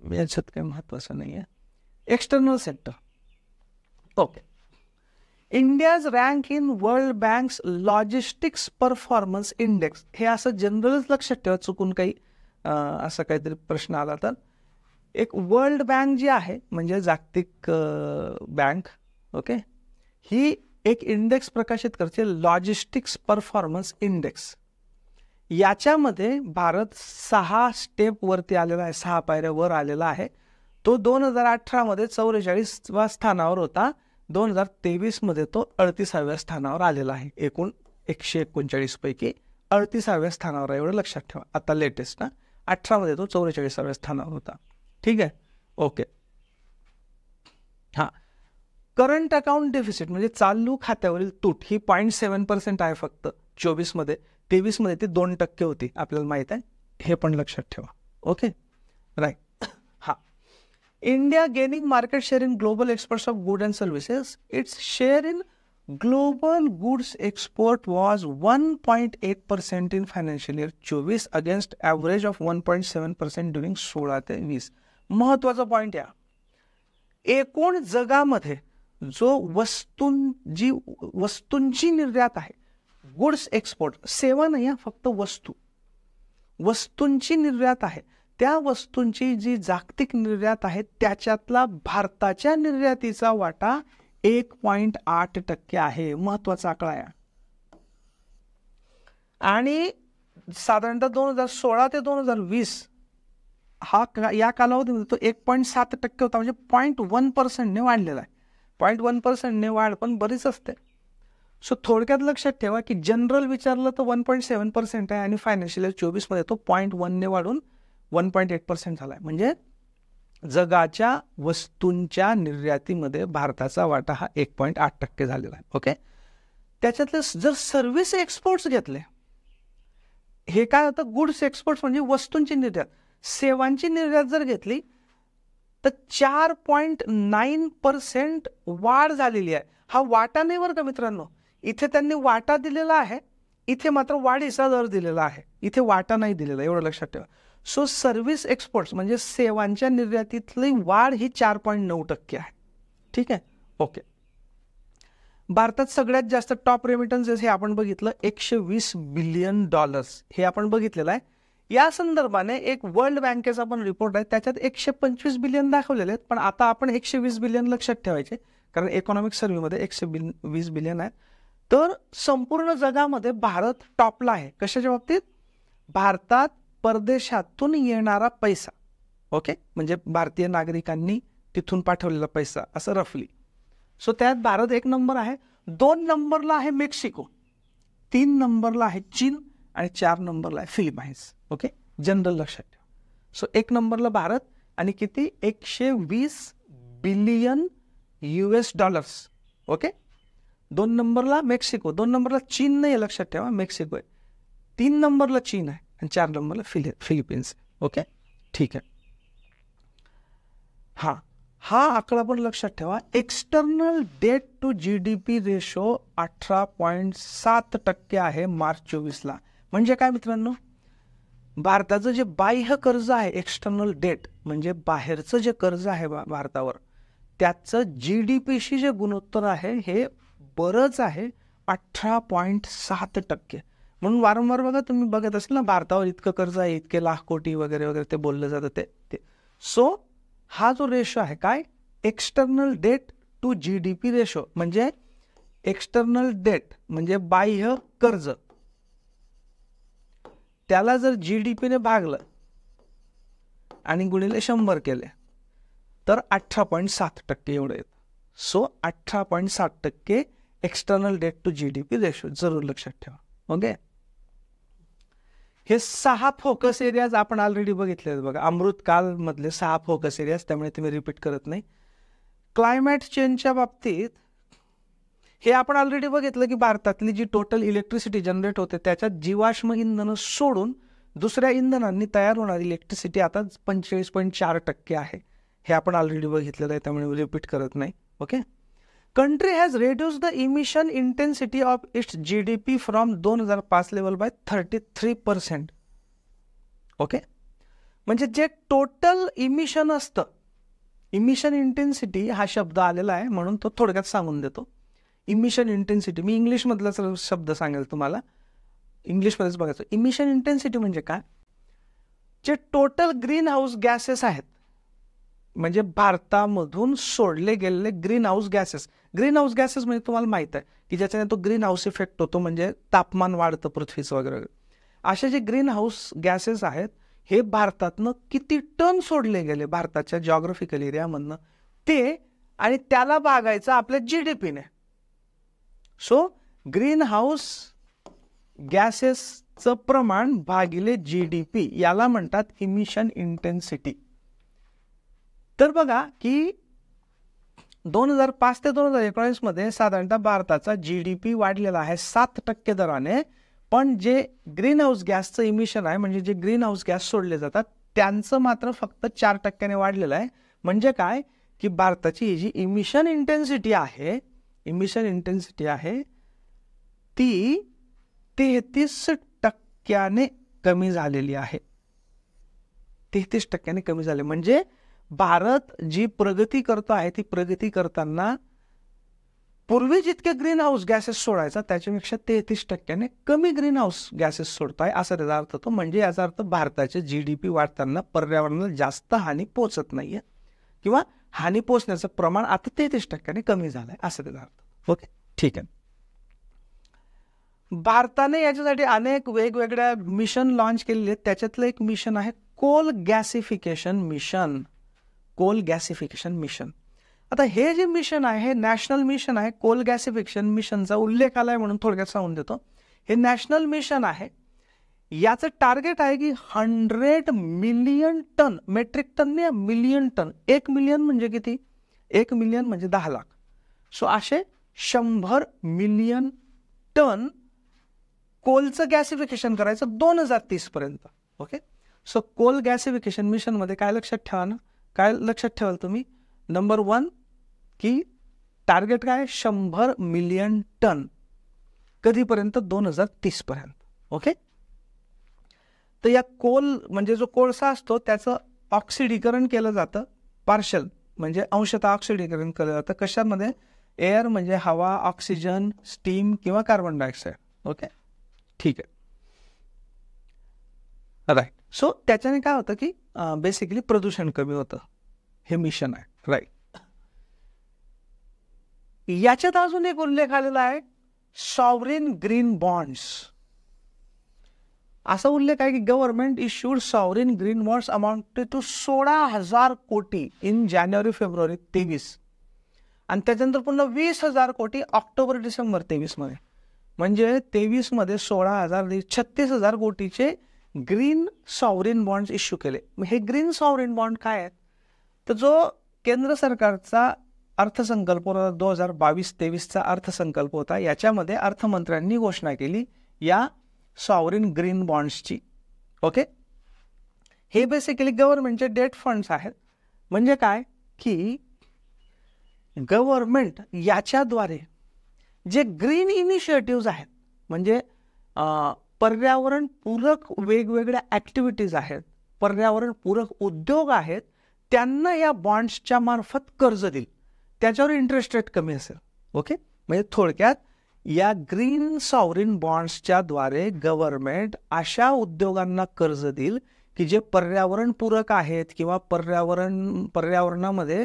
याच्यात काही महत्वाचं नाही आहे. External sector. Okay, India's rank in world banks logistics performance index. हे असं जनरलच लक्षात ठेवा, चुकून काही असं काहीतरी प्रश्न आला तर. एक वर्ल्ड बँक जी आहे म्हणजे जागतिक बँक, ओके, ही एक इंडेक्स प्रकाशित करते, लॉजिस्टिक्स परफॉर्मन्स इंडेक्स. याच्यामध्ये भारत 6 स्टेप वरती आलेला आहे, 6 पायऱ्या वर आलेला आहे. तो 2018 मध्ये 44व्या स्थानावर होता, 2023 मध्ये तो 38व्या स्थानावर आलेला आहे. एकूण 139 पैकी 38व्या स्थानावर आहे, एवढं लक्षात ठेवा. आता लेटेस्ट ना, 18 मध्ये तो 44व्या स्थानावर होता. ठीक आहे, ओके. हा, करंट अकाउंट डेफिसिट म्हणजे चालू खात्यावरील तूट ही 0.7% आहे फक्त 24 मध्ये. 23 मध्ये ती 2% होती, आपल्याला माहित आहे, हे पण लक्षात ठेवा. Okay, right. हा, India gaining market share in global exports of good and services. Its share in global goods export was 1.8% in financial year 24 against average of 1.7% during 16 ते 20. महत्वाचा पॉईंट या, एकूण जगामध्ये जो वस्तूंची निर्यात आहे, गुड्स एक्सपोर्ट, सेवा नाही, फक्त वस्तूंची निर्यात आहे, त्या वस्तूंची जी जागतिक निर्यात आहे त्याच्यातला भारताच्या निर्यातीचा वाटा 1.8% आहे. महत्वाचा आकडा आहे. आणि साधारणतः 2016 ते 2020 या कालावधीमध्ये तो 1.7% होता, म्हणजे 0.1% ने वाढलेला आहे. 0.1% ने वाढ पण बरीच असते. सो थोडक्यात लक्षात ठेवा की जनरल विचारलं तर 1.7% आहे आणि फायनान्शियल इयर 24 मध्ये तो 0.1 ने वाढून 1.8% झाला आहे. म्हणजे जगाच्या वस्तूंच्या निर्यातीमध्ये भारताचा वाटा हा 1.8% झालेला आहे. ओके, त्याच्यातले जर सर्व्हिस एक्सपोर्ट्स घेतले, हे काय होतं, गुड्स एक्सपोर्ट्स म्हणजे वस्तूंची निर्यात, सेवांची निर्यात जर घेतली तर 4.9% वाढ झालेली आहे. हा वाटा नाही बरं का मित्रांनो, इथे त्यांनी वाटा दिलेला आहे, इथे मात्र वाढीचा दर दिलेला आहे, इथे वाटा नाही दिलेला, एवढं लक्षात ठेवा. सो सर्व्हिस एक्सपोर्ट्स म्हणजे सेवांच्या निर्यातीतली वाढ ही 4.9% आहे. ठीक आहे, ओके. भारतात सगळ्यात जास्त टॉप रेमिटन्सेस हे आपण बघितलं, $120 बिलियन हे आपण बघितलेलं आहे. या संदर्भाने एक वर्ल्ड बँकेचा पण रिपोर्ट आहे, त्याच्यात 125 बिलियन दाखवलेले आहेत, पण आता आपण 120 बिलियन लक्षात ठेवायचे, कारण इकॉनॉमिक सर्व्हेमध्ये 120 बिलियन आहेत. तर संपूर्ण जगामध्ये भारत टॉपला आहे. कशाच्या बाबतीत? भारतात परदेशातून येणारा पैसा, ओके, म्हणजे भारतीय नागरिकांनी तिथून पाठवलेला पैसा, असं रफली. सो त्यात भारत 1 नंबर आहे. 2 नंबरला आहे मेक्सिको, 3 नंबरला आहे चीन आणि 4 नंबरला आहे फिलिपाईन्स. ओके, जनरल लक्षात ठेवा. सो 1 नंबरला भारत आणि किती, $120 बिलियन. ओके. 2 नंबरला मेक्सिको, 2 नंबरला चीन नाही, लक्षात ठेवा, मेक्सिको आहे. 3 नंबरला चीन आहे आणि 4 नंबरला फिलिपिन्स. ओके, ठीक आहे. हा आकडा पण लक्षात ठेवा. External debt to GDP ratio 18.7% आहे मार्च 24ला. म्हणजे काय मित्रांनो, भारताचं जे बाह्य कर्ज आहे, एक्सटर्नल डेट म्हणजे बाहेरचं जे कर्ज आहे भारतावर, त्याचं GDPशी जे गुणोत्तर आहे हे बरंच आहे, 18.7%. म्हणून वारंवार बघा, तुम्ही बघत असेल ना, भारतावर इतकं कर्ज आहे, इतके लाख कोटी वगैरे वगैरे ते बोललं जातं ते. सो हा जो रेशो आहे काय, external debt to GDP ratio, म्हणजे एक्सटर्नल डेट म्हणजे बाह्य कर्ज, त्याला जर GDPने भागलं आणि गुणिले 100 केले तर 18.7% एवढं येतं. So 18.7% external debt to GDP ratio, जरूर लक्षात ठेवा. ओके, हे 6 फोकस एरियाज आपण ऑलरेडी बघितले आहेत बघा, अमृतकाल मधले 6 फोकस एरियाज, त्यामुळे तुम्ही रिपीट करत नाही. क्लायमेट चेंजच्या बाबतीत हे आपण ऑलरेडी बघितलं की भारतातली जी टोटल इलेक्ट्रिसिटी जनरेट होते त्याच्यात जीवाश्म इंधन सोडून दुसऱ्या इंधनांनी तयार होणारी इलेक्ट्रिसिटी आता 45.4% आहे. हे आपण ऑलरेडी बघितलेलं आहे, त्यामुळे रिपीट करत नाही. Okay. Country has reduce the emission intensity of its GDP from 2005 level by 33%. Okay, म्हणजे जे टोटल इमिशन असतं, इमिशन इंटेन्सिटी हा शब्द आलेला आहे म्हणून तो थोडक्यात सांगून देतो. इमिशन इंटेन्सिटी, मी इंग्लिशमधलाच शब्द सांगेल तुम्हाला, इंग्लिशमध्येच बघायचं. इमिशन इंटेन्सिटी म्हणजे काय, जे टोटल ग्रीन हाऊस गॅसेस आहेत, म्हणजे भारतामधून सोडले गेलेले green house gases. Green house gases म्हणजे तुम्हाला माहित आहे की ज्याच्याने तो ग्रीन हाऊस इफेक्ट होतो, म्हणजे तापमान वाढतं पृथ्वीचं वगैरे वगैरे. असे जे ग्रीन हाऊस गॅसेस आहेत हे भारतातनं किती टन सोडले गेले भारताच्या जॉग्राफिकल एरियामधनं ते, आणि त्याला भागायचं आपल्या GDPने. सो ग्रीन हाऊस गॅसेसचं प्रमाण भागिले GDP याला म्हणतात इमिशन इंटेन्सिटी. तर बघा की 2005 ते 2019 मध्ये साधारणतः भारताचा GDP वाढलेला आहे 7% दराने, पण जे ग्रीन हाऊस गॅसचं इमिशन आहे, म्हणजे जे ग्रीन हाऊस गॅस सोडले जातात त्यांचं मात्र फक्त 4% वाढलेलं आहे. म्हणजे काय की भारताची ही जी इमिशन इंटेन्सिटी आहे ती 33% कमी झालेली आहे. 33% कमी झाले. म्हणजे भारत जी प्रगती करतो आहे ती प्रगती करताना पूर्वी जितके ग्रीन हाऊस गॅसेस सोडायचा त्याच्यापेक्षा 33% कमी ग्रीन हाऊस गॅसेस सोडताय, असा त्याचा अर्थ होतो. म्हणजे याचा अर्थ भारताचे GDP वाढताना पर्यावरणाला जास्त हानी पोचत नाहीये, किंवा हानी पोचण्याचं प्रमाण आता 33% कमी झालंय, असं त्याचा अर्थ. ओके, ठीक आहे. भारताने याच्यासाठी अनेक वेगवेगळ्या मिशन लॉन्च केलेले आहेत. त्याच्यातलं एक मिशन आहे कोल गॅसिफिकेशन मिशन. आता हे जे मिशन आहे हे नॅशनल मिशन आहे. कोल गॅसिफिकेशन मिशनचा उल्लेख आलाय म्हणून थोडक्यात सांगून देतो. हे नॅशनल मिशन आहे. याचं टार्गेट आहे की 100 मिलियन टन, मेट्रिक टन नाही, मिलियन टन. 1 मिलियन म्हणजे किती, 1 मिलियन म्हणजे 10 लाख. सो असे 100 मिलियन टन कोलचं गॅसिफिकेशन करायचं 2030 पर्यंत. Okay, so Coal gasification mission मध्ये काय लक्षात ठेवा ना, काय लक्षात ठेवाल तुम्ही, नंबर 1 की टार्गेट काय, 100 मिलियन टन कधीपर्यंत, 2030 पर्यंत. ओके, तर या कोल म्हणजे जो कोळसा असतो त्याचं ऑक्सिडीकरण केलं जातं, पार्शल म्हणजे अंशतः ऑक्सिडीकरण केलं जातं. कशामध्ये, एअर म्हणजे हवा, ऑक्सिजन, स्टीम किंवा कार्बन डायऑक्साईड. ओके, ठीक आहे, राईट. सो त्याच्याने काय होतं की बेसिकली प्रदूषण कमी होतं. हे मिशन आहे, राईट. याच्यात अजून एक उल्लेख आलेला आहे सॉव्हरेन ग्रीन बॉन्ड्स. असा उल्लेख आहे की government issued sovereign green bonds amounted to 16,000 कोटी इन जानेवारी-फेब्रुवारी 23, आणि त्याच्यानंतर पुन्हा 20,000 कोटी ऑक्टोबर-डिसेंबर 23 मध्ये. म्हणजे 23 मध्ये 16,000, 36,000 कोटीचे ग्रीन सॉव्हरेन बॉन्ड्स इश्यू केले. हे ग्रीन सॉव्हरेन बॉन्ड काय आहेत, तर जो केंद्र सरकारचा अर्थसंकल्प 2022-23चा अर्थसंकल्प होता, याच्यामध्ये अर्थमंत्र्यांनी घोषणा केली या सॉव्हरेन ग्रीन बॉन्ड्सची. ओके, हे बेसिकली गव्हर्नमेंटचे डेट फंड्स आहेत. म्हणजे काय की गव्हर्नमेंट याच्याद्वारे जे ग्रीन इनिशिएटिव्ह आहेत, म्हणजे पर्यावरण पूरक वेगवेगळ्या ॲक्टिव्हिटीज आहेत, पर्यावरण पूरक उद्योग आहेत, त्यांना या बॉन्ड्सच्या मार्फत कर्ज देईल. त्याच्यावर इंटरेस्ट रेट कमी असेल. ओके, म्हणजे थोडक्यात या ग्रीन सॉव्हरेन बॉन्ड्सच्या द्वारे गव्हर्नमेंट अशा उद्योगांना कर्ज देईल की जे पर्यावरण पूरक आहेत किंवा पर्यावरणामध्ये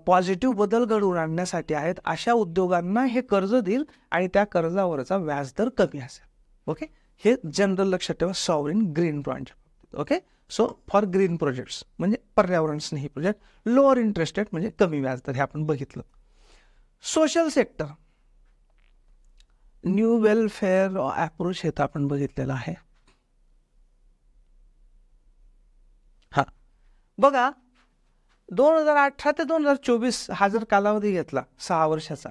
पॉझिटिव्ह बदल घडवून आणण्यासाठी आहेत, अशा उद्योगांना हे कर्ज देईल आणि त्या कर्जावरचा व्याजदर कमी असेल. ओके, हे जनरल लक्षात ठेवा सॉव्हरेन ग्रीन बॉन्डच्या बाबतीत. Okay, so for green projects म्हणजे पर्यावरण स्नेही प्रोजेक्ट, लोअर इंटरेस्ट रेट म्हणजे कमी व्याजदर, हे आपण बघितलं. Social sector, new welfare approach, हे तर आपण बघितलेलं आहे. हा बघा, 2018 ते 2024 हा जर कालावधी घेतला 6 वर्षाचा,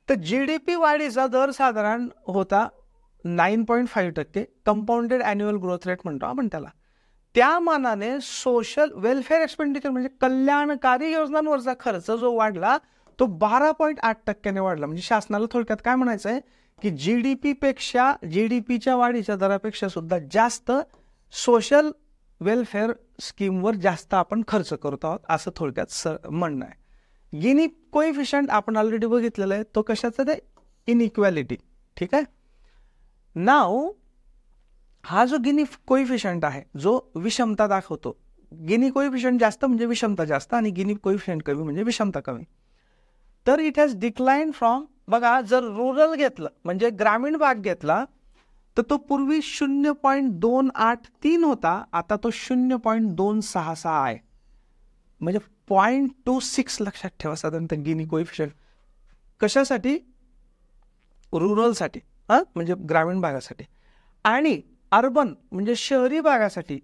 तर GDP वाढीचा दर साधारण होता 9.5%, कंपाऊंडेड ॲन्युअल ग्रोथ रेट म्हणतो आपण त्याला. त्या मानाने सोशल वेलफेअर एक्सपेंडिचर म्हणजे कल्याणकारी योजनांवरचा खर्च जो वाढला तो 12.8% वाढला. म्हणजे शासनाला थोडक्यात काय म्हणायचं आहे की GDPच्या वाढीच्या दरापेक्षा सुद्धा जास्त सोशल वेलफेअर स्कीमवर जास्त आपण खर्च करतो आहोत, असं थोडक्यात म्हणणं आहे. गिनी कोइफिशियंट आपण ऑलरेडी बघितलेला आहे, तो कशाचा ते इनइक्वॅलिटी. ठीक आहे. नाव हा जो गिनी कोइफिशियंट आहे जो विषमता दाखवतो, गिनी कोइफिशियंट जास्त म्हणजे विषमता जास्त आणि गिनी कोइफिशियंट कमी म्हणजे विषमता कमी. तर इट हॅज डिक्लाइन फ्रॉम, बघा जर रूरल घेतलं म्हणजे ग्रामीण भाग घेतला तर तो पूर्वी 0.283 होता, आता तो 0.266 आहे, म्हणजे 0.26 लक्षात ठेवा साधारणतः गिनी कोइफिशियंट. कशासाठी? रूरलसाठी, म्हणजे ग्रामीण भागासाठी. आणि अर्बन म्हणजे शहरी भागासाठी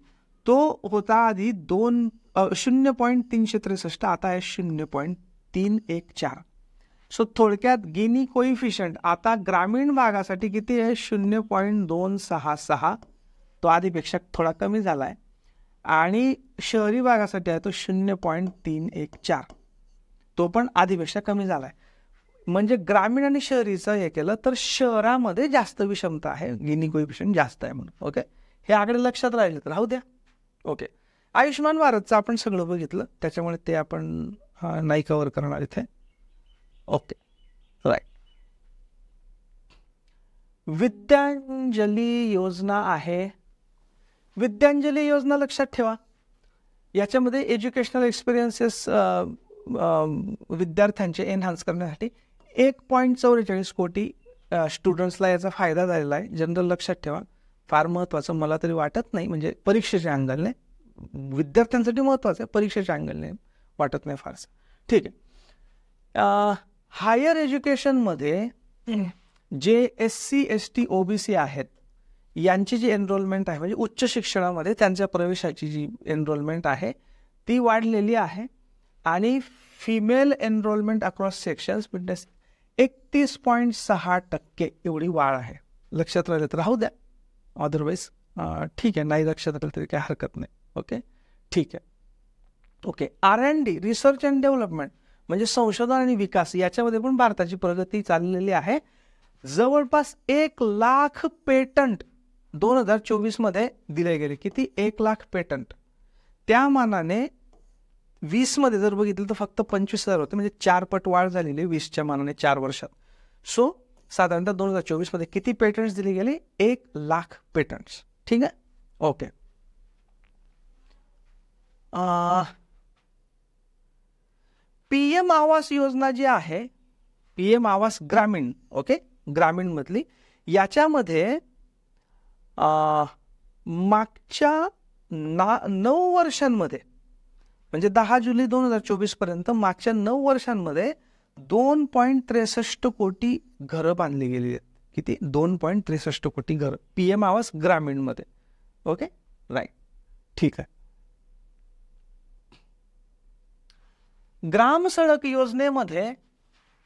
तो होता आधी 0.363, आता आहे 0.314. सो थोडक्यात गिनी कोइफिशियंट आता ग्रामीण भागासाठी किती आहे? 0.266. तो आधीपेक्षा थोडा कमी झाला आहे. आणि शहरी भागासाठी आहे तो 0.314, तो पण आधीपेक्षा कमी झाला आहे. म्हणजे ग्रामीण आणि शहरीचं हे केलं तर शहरामध्ये जास्त विषमता आहे, गिनी कोइफिशियंट जास्त आहे म्हणून. ओके, हे आकडे लक्षात राहिले तर राहू द्या. ओके, आयुष्यमान भारतचं आपण सगळं बघितलं, त्याच्यामुळे ते आपण नाही कव्हर करणार इथे. Okay, right. विद्यांजली योजना आहे. विद्यांजली योजना लक्षात ठेवा, याच्यामध्ये एज्युकेशनल एक्सपिरियन्सेस विद्यार्थ्यांचे एनहान्स करण्यासाठी 1.44 कोटी स्टुडंट्सला याचा फायदा झालेला आहे. जनरल लक्षात ठेवा, फार महत्त्वाचं मला तरी वाटत नाही, म्हणजे परीक्षेच्या अँगलने विद्यार्थ्यांसाठी महत्त्वाचं आहे, परीक्षेच्या अँगलने वाटत नाही फारसं. ठीक आहे. हायर एज्युकेशनमध्ये जे SC ST OBC आहेत यांची जी एनरोलमेंट आहे, म्हणजे उच्च शिक्षणामध्ये त्यांच्या प्रवेशाची जी एनरोलमेंट आहे ती वाढलेली आहे. आणि female enrolment across sections witness 31.6% एवढी वाढ आहे. लक्षात राहिलं तर राहू द्या, अदरवाईज ठीक आहे, नाही लक्षात राहिलं तरी काही हरकत नाही. ओके, ठीक आहे. Okay, R&D research and development म्हणजे संशोधन आणि विकास, याच्यामध्ये पण भारताची प्रगती चाललेली आहे. जवळपास 1,00,000 पेटंट 2024 मध्ये दिले गेले. किती? 1,00,000 पेटंट. त्या मानाने 20 मध्ये जर बघितलं तर फक्त 25,000 होते, म्हणजे 4 पट वाढ झालेली 20च्या मानाने 4 वर्षात. सो साधारणतः 2024 मध्ये किती पेटंट्स दिले गेले? 1,00,000 पेटंट्स. ठीक आहे. ओके, PM आवास योजना जी आहे, PM आवास ग्रामीण, ओके, ग्रामीण मधली, याच्यामध्ये मागच्या 9 वर्षांमध्ये म्हणजे 10 जुलै 2024 पर्यंत मागच्या 9 वर्षांमध्ये 2.63 कोटी घरं बांधली गेली आहेत. किती? 2.63 कोटी घरं PM आवास ग्रामीण मध्ये. ओके, राईट, ठीक आहे. ग्राम सडक योजनेमध्ये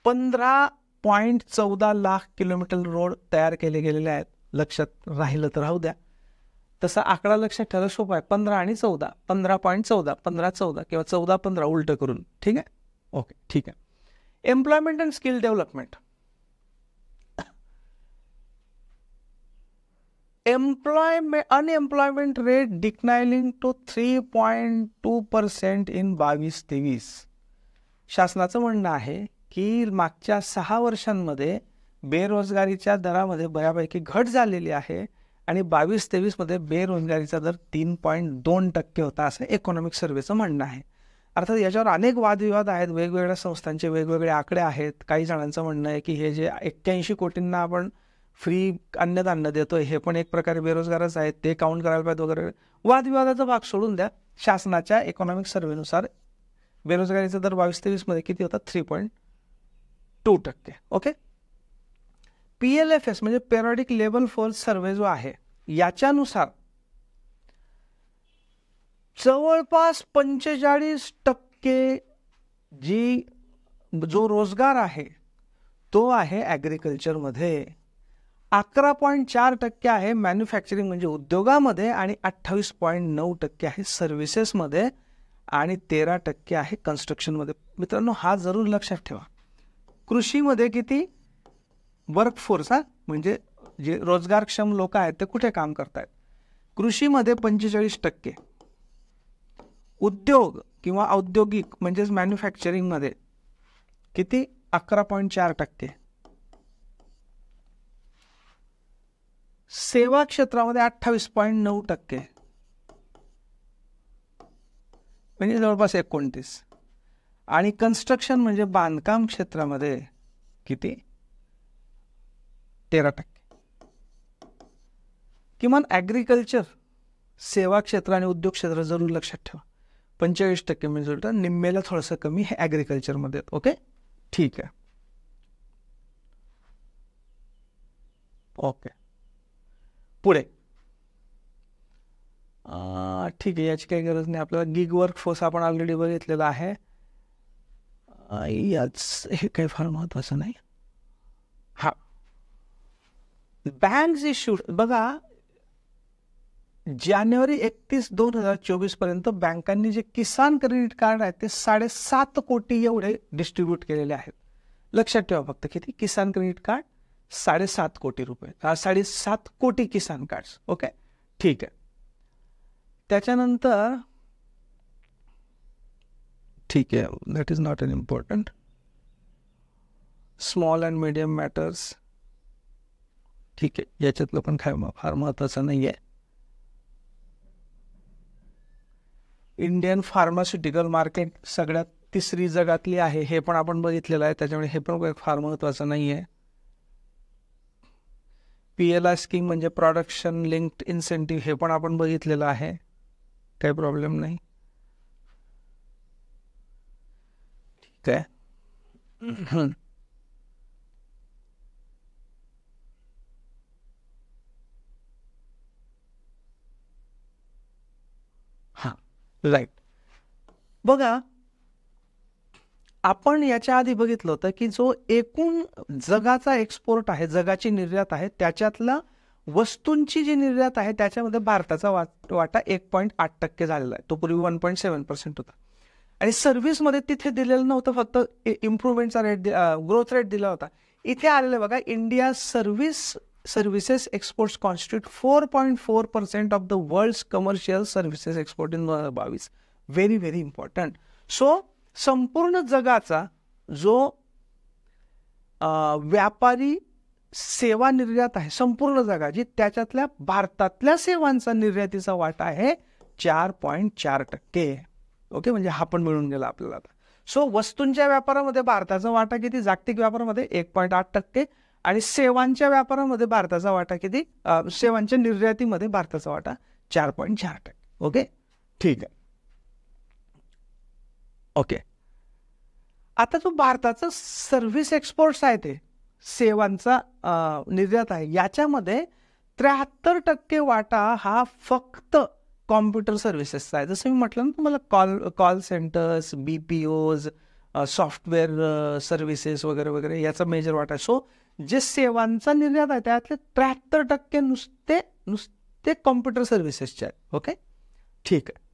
15.14 लाख किलोमीटर रोड तयार केले गेलेले आहेत. लक्षात राहिलं तर राहू द्या, तसा आकडा लक्षात ठेवायला सोपा आहे. 15 आणि 14, 15.14, 15-14 किंवा 14-15 उलट करून. ठीक आहे. ओके, ठीक आहे. Employment and skill development. Unemployment rate declining to 3.2% in 22-23. शासनाचं म्हणणं आहे की मागच्या 6 वर्षांमध्ये बेरोजगारीच्या दरामध्ये बऱ्यापैकी घट झालेली आहे आणि 22-23 मध्ये बेरोजगारीचा दर 3.2% होता, असं इकॉनॉमिक सर्व्हेचं म्हणणं आहे. अर्थात याच्यावर अनेक वादविवाद आहेत, वेगवेगळ्या संस्थांचे वेगवेगळे आकडे आहेत. काही जणांचं म्हणणं आहे की हे जे 81 कोटींना आपण फ्री अन्नधान्य देतोय हे पण एक प्रकारे बेरोजगारच आहेत, ते काउंट करायला पाहिजे वगैरे. वादविवादाचा भाग सोडून द्या. शासनाच्या इकॉनॉमिक सर्व्हेनुसार बेरोजगारीचा दर 22-23 मध्ये किती होता? 3.2%. ओके. PLFS म्हणजे पेरियडिक लेवल फोर्स सर्व्हे जो आहे, याच्यानुसार जवळपास 45% जो रोजगार आहे तो आहे ॲग्रिकल्चरमध्ये, 11.4% आहे मॅन्युफॅक्चरिंग म्हणजे उद्योगामध्ये, आणि 28.9% आहे सर्व्हिसेसमध्ये, आणि 13% आहे कन्स्ट्रक्शनमध्ये. मित्रांनो, हा जरूर लक्षात ठेवा. कृषीमध्ये किती? वर्कफोर्स, म्हणजे जे रोजगारक्षम लोक आहेत ते कुठे काम करतायत? कृषीमध्ये 45%, उद्योग किंवा औद्योगिक म्हणजेच मॅन्युफॅक्चरिंगमध्ये किती? 11.4%. सेवा क्षेत्रामध्ये 28.9%, म्हणजे जवळपास 29. आणि कन्स्ट्रक्शन म्हणजे बांधकाम क्षेत्रामध्ये किती? 13%. किमान ॲग्रिकल्चर, सेवा क्षेत्र आणि उद्योग क्षेत्र जरूर लक्षात ठेवा. 45% म्हणजे उलट निम्मेला थोडंसं कमी हे ॲग्रिकल्चरमध्ये. ओके, ठीक आहे. ओके, पुढे. ठीक आहे, याची काही गरज नाही आपल्याला. गिग वर्कफोर्स आपण ऑलरेडी बघितलेला आहे. याच हे काही फार महत्वाचं नाही. हा, बँक्स इश्यूड बघा, जानेवारी 31, 2024 पर्यंत बँकांनी जे किसान क्रेडिट कार्ड आहेत ते 7.5 कोटी एवढे डिस्ट्रीब्यूट केलेले आहेत. लक्षात ठेवा फक्त किती? किसान क्रेडिट कार्ड 7.5 कोटी रुपये, 7.5 कोटी किसान कार्ड्स. ओके, ठीक आहे. त्याच्यानंतर ठीक आहे, that is not an important. Small and medium matters, ठीक आहे, याच्यातलं पण काय फार महत्वाचं नाही आहे. इंडियन फार्मास्युटिकल मार्केट सगळ्यात 3री जगातली आहे, हे पण आपण बघितलेलं आहे, त्याच्यामुळे हे पण फार महत्वाचं नाही आहे. PLI स्कीम म्हणजे प्रोडक्शन लिंक्ड इन्सेंटिव्ह, हे पण आपण बघितलेलं आहे, काही प्रॉब्लेम नाही. ठीक आहे. हां, राईट. बघा, आपण याच्या आधी बघितलं होतं की जो एकूण जगाचा एक्सपोर्ट आहे, जगाची निर्यात आहे, त्याच्यातला वस्तूंची जी निर्यात आहे त्याच्यामध्ये भारताचा वाटा 1.8% झालेला आहे. तो पूर्वी 1.7% होता. आणि सर्व्हिसमध्ये तिथे दिलेलं नव्हतं, फक्त इम्प्रुव्हमेंटचा रेट, ग्रोथ रेट दिला होता. इथे आलेलं बघा, India services exports constitute 4.4% of the world's commercial services export in 2022. Very very important. So संपूर्ण जगाचा जो व्यापारी सेवा निर्यात आहे संपूर्ण जगाची, त्याच्यातल्या भारतातल्या सेवांचा निर्यातीचा वाटा आहे 4.4%. ओके, म्हणजे हा पण मिळून गेला आपल्याला आता. सो वस्तूंच्या व्यापारामध्ये भारताचा वाटा किती? जागतिक व्यापारामध्ये 1.8%. आणि सेवांच्या व्यापारामध्ये भारताचा वाटा किती? सेवांच्या निर्यातीमध्ये भारताचा वाटा 4.4%. ओके, ठीक आहे. ओके, आता जो भारताचा सर्व्हिस एक्सपोर्ट्स आहे, ते सेवांचा निर्यात आहे, याच्यामध्ये 73% वाटा हा फक्त कॉम्प्युटर सर्व्हिसेसचा आहे. जसं मी म्हटलं ना तुम्हाला, कॉल सेंटर्स, BPOज, सॉफ्टवेअर सर्व्हिसेस वगैरे वगैरे, याचा मेजर वाटा आहे. सो जे सेवांचा निर्यात आहे त्यातले 73% नुसते कॉम्प्युटर सर्व्हिसेसचे आहेत. ओके, ठीक आहे.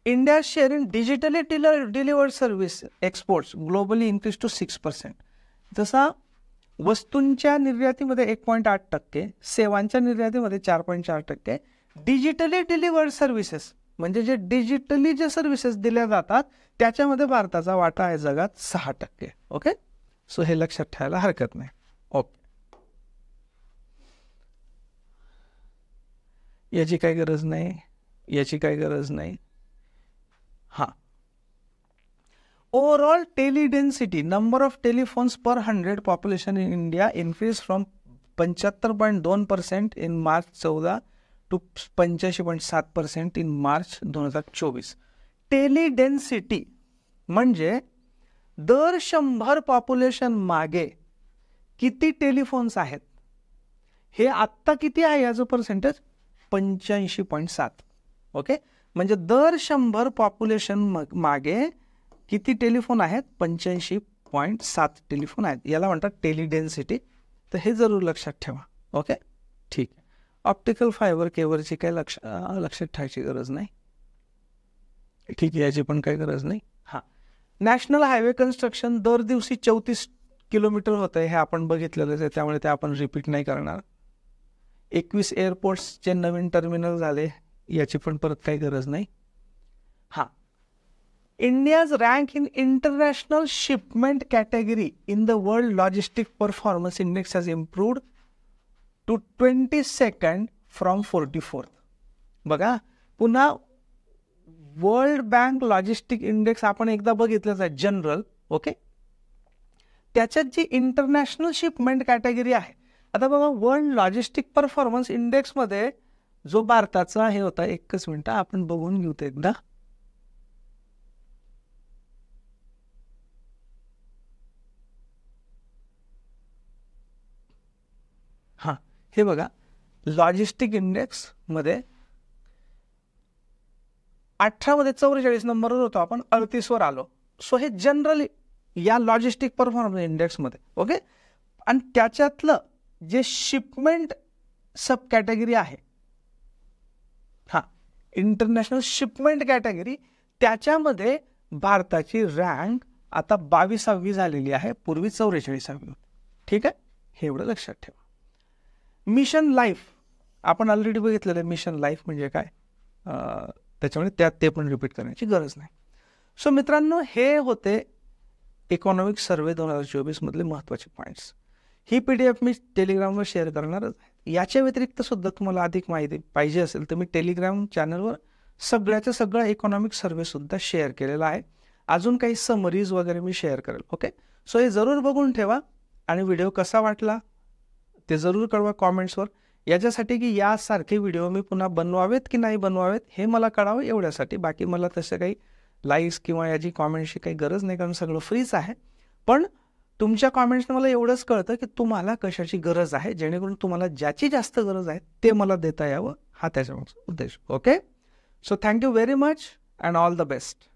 India share in digitally delivered service exports globally increase to 6%. जसा वस्तूंच्या निर्यातीमध्ये 1.8%, सेवांच्या निर्यातीमध्ये 4.4%, डिजिटली डिलिव्हर्ड सर्व्हिसेस म्हणजे जे डिजिटली जे सर्व्हिसेस दिल्या जातात त्याच्यामध्ये भारताचा वाटा आहे जगात 6%. ओके, सो हे लक्षात ठेवायला हरकत नाही. ओके, याची काही गरज नाही, याची काही गरज नाही. हां, overall teledensity, number of telephones per 100 population in India increase from 75.2% in March 14 to 85.7% in March 2024. Teledensity म्हणजे दर 100 पॉप्युलेशन मागे किती टेलिफोन्स आहेत, हे आत्ता किती आहे याचं पर्सेंटेज? 85.7. ओके, म्हणजे दर 100 पॉप्युलेशन मागे किती टेलिफोन आहेत? 85.7 टेलिफोन आहेत. याला म्हणतात टेलिडेन्सिटी. तर हे जरूर लक्षात ठेवा. ओके, ठीक आहे. ऑप्टिकल फायबर केबलची काही लक्षात ठेवायची गरज नाही. ठीक आहे, याची पण काही गरज नाही. हां, नॅशनल हायवे कन्स्ट्रक्शन दर दिवशी 34 किलोमीटर होतं, हे आपण बघितलेलंच आहे, त्यामुळे ते आपण रिपीट नाही करणार. 21 एअरपोर्ट्सचे नवीन टर्मिनल झाले, याची पण परत काही गरज नाही. हां, India's rank in international shipment category in the World Logistic Performance Index has improved to 22nd from 44th. बघा, पुन्हा वर्ल्ड बँक लॉजिस्टिक इंडेक्स आपण एकदा बघितलंच आहे जनरल, ओके. त्याच्यात जी इंटरनॅशनल शिपमेंट कॅटेगरी आहे, आता बघा वर्ल्ड लॉजिस्टिक परफॉर्मन्स इंडेक्स मध्ये जो भारताचा हे होता, एकच मिनिट आपण बघून घेऊ ते एकदा. हा, हे बघा लॉजिस्टिक इंडेक्स मध्ये 18 मध्ये 44 नंबरवर होतो आपण, 38 वर आलो. सो हे जनरली या लॉजिस्टिक परफॉर्मन्स इंडेक्स मध्ये, ओके. आणि त्याच्यातलं जे शिपमेंट सब कॅटेगरी आहे, हा इंटरनॅशनल शिपमेंट कॅटेगरी, त्याच्यामध्ये भारताची रँक आता 22वी झालेली आहे, पूर्वी 44वी. ठीक आहे, हे एवढं लक्षात ठेवा. मिशन लाईफ आपण ऑलरेडी बघितलेलं आहे. मिशन लाईफ म्हणजे काय, त्याच्यामुळे त्यात ते पण रिपीट करण्याची गरज नाही. सो मित्रांनो, हे होते इकॉनॉमिक सर्वे 2024 मधले महत्त्वाचे पॉईंट्स. ही PDF मी टेलिग्रामवर शेअर करणारच आहे. याच्या व्यतिरिक्त सुद्धा तुम्हाला अधिक माहिती पाहिजे असेल तर मी टेलिग्राम चॅनलवर सगळ्याचा सगळा इकॉनॉमिक सर्वे सुद्धा शेअर केलेला आहे. अजून काही समरीज वगैरे मी शेअर करेल, ओके. सो हे जरूर बघून ठेवा आणि व्हिडिओ कसा वाटला ते जरूर कळवा कॉमेंट्सवर. याच्यासाठी की यासारखे व्हिडिओ मी पुन्हा बनवावेत की नाही बनवावेत हे मला कळावं, एवढ्यासाठी. बाकी मला तसं काही लाईक्स किंवा याची कॉमेंट्सची काही गरज नाही, कारण सगळं फ्रीच आहे. पण तुमच्या कॉमेंट्सनं मला एवढंच कळतं की तुम्हाला कशाची गरज आहे, जेणेकरून तुम्हाला ज्याची जास्त गरज आहे ते मला देता यावं, हा त्याच्यामागचा उद्देश. Okay, so thank you very much and all the best.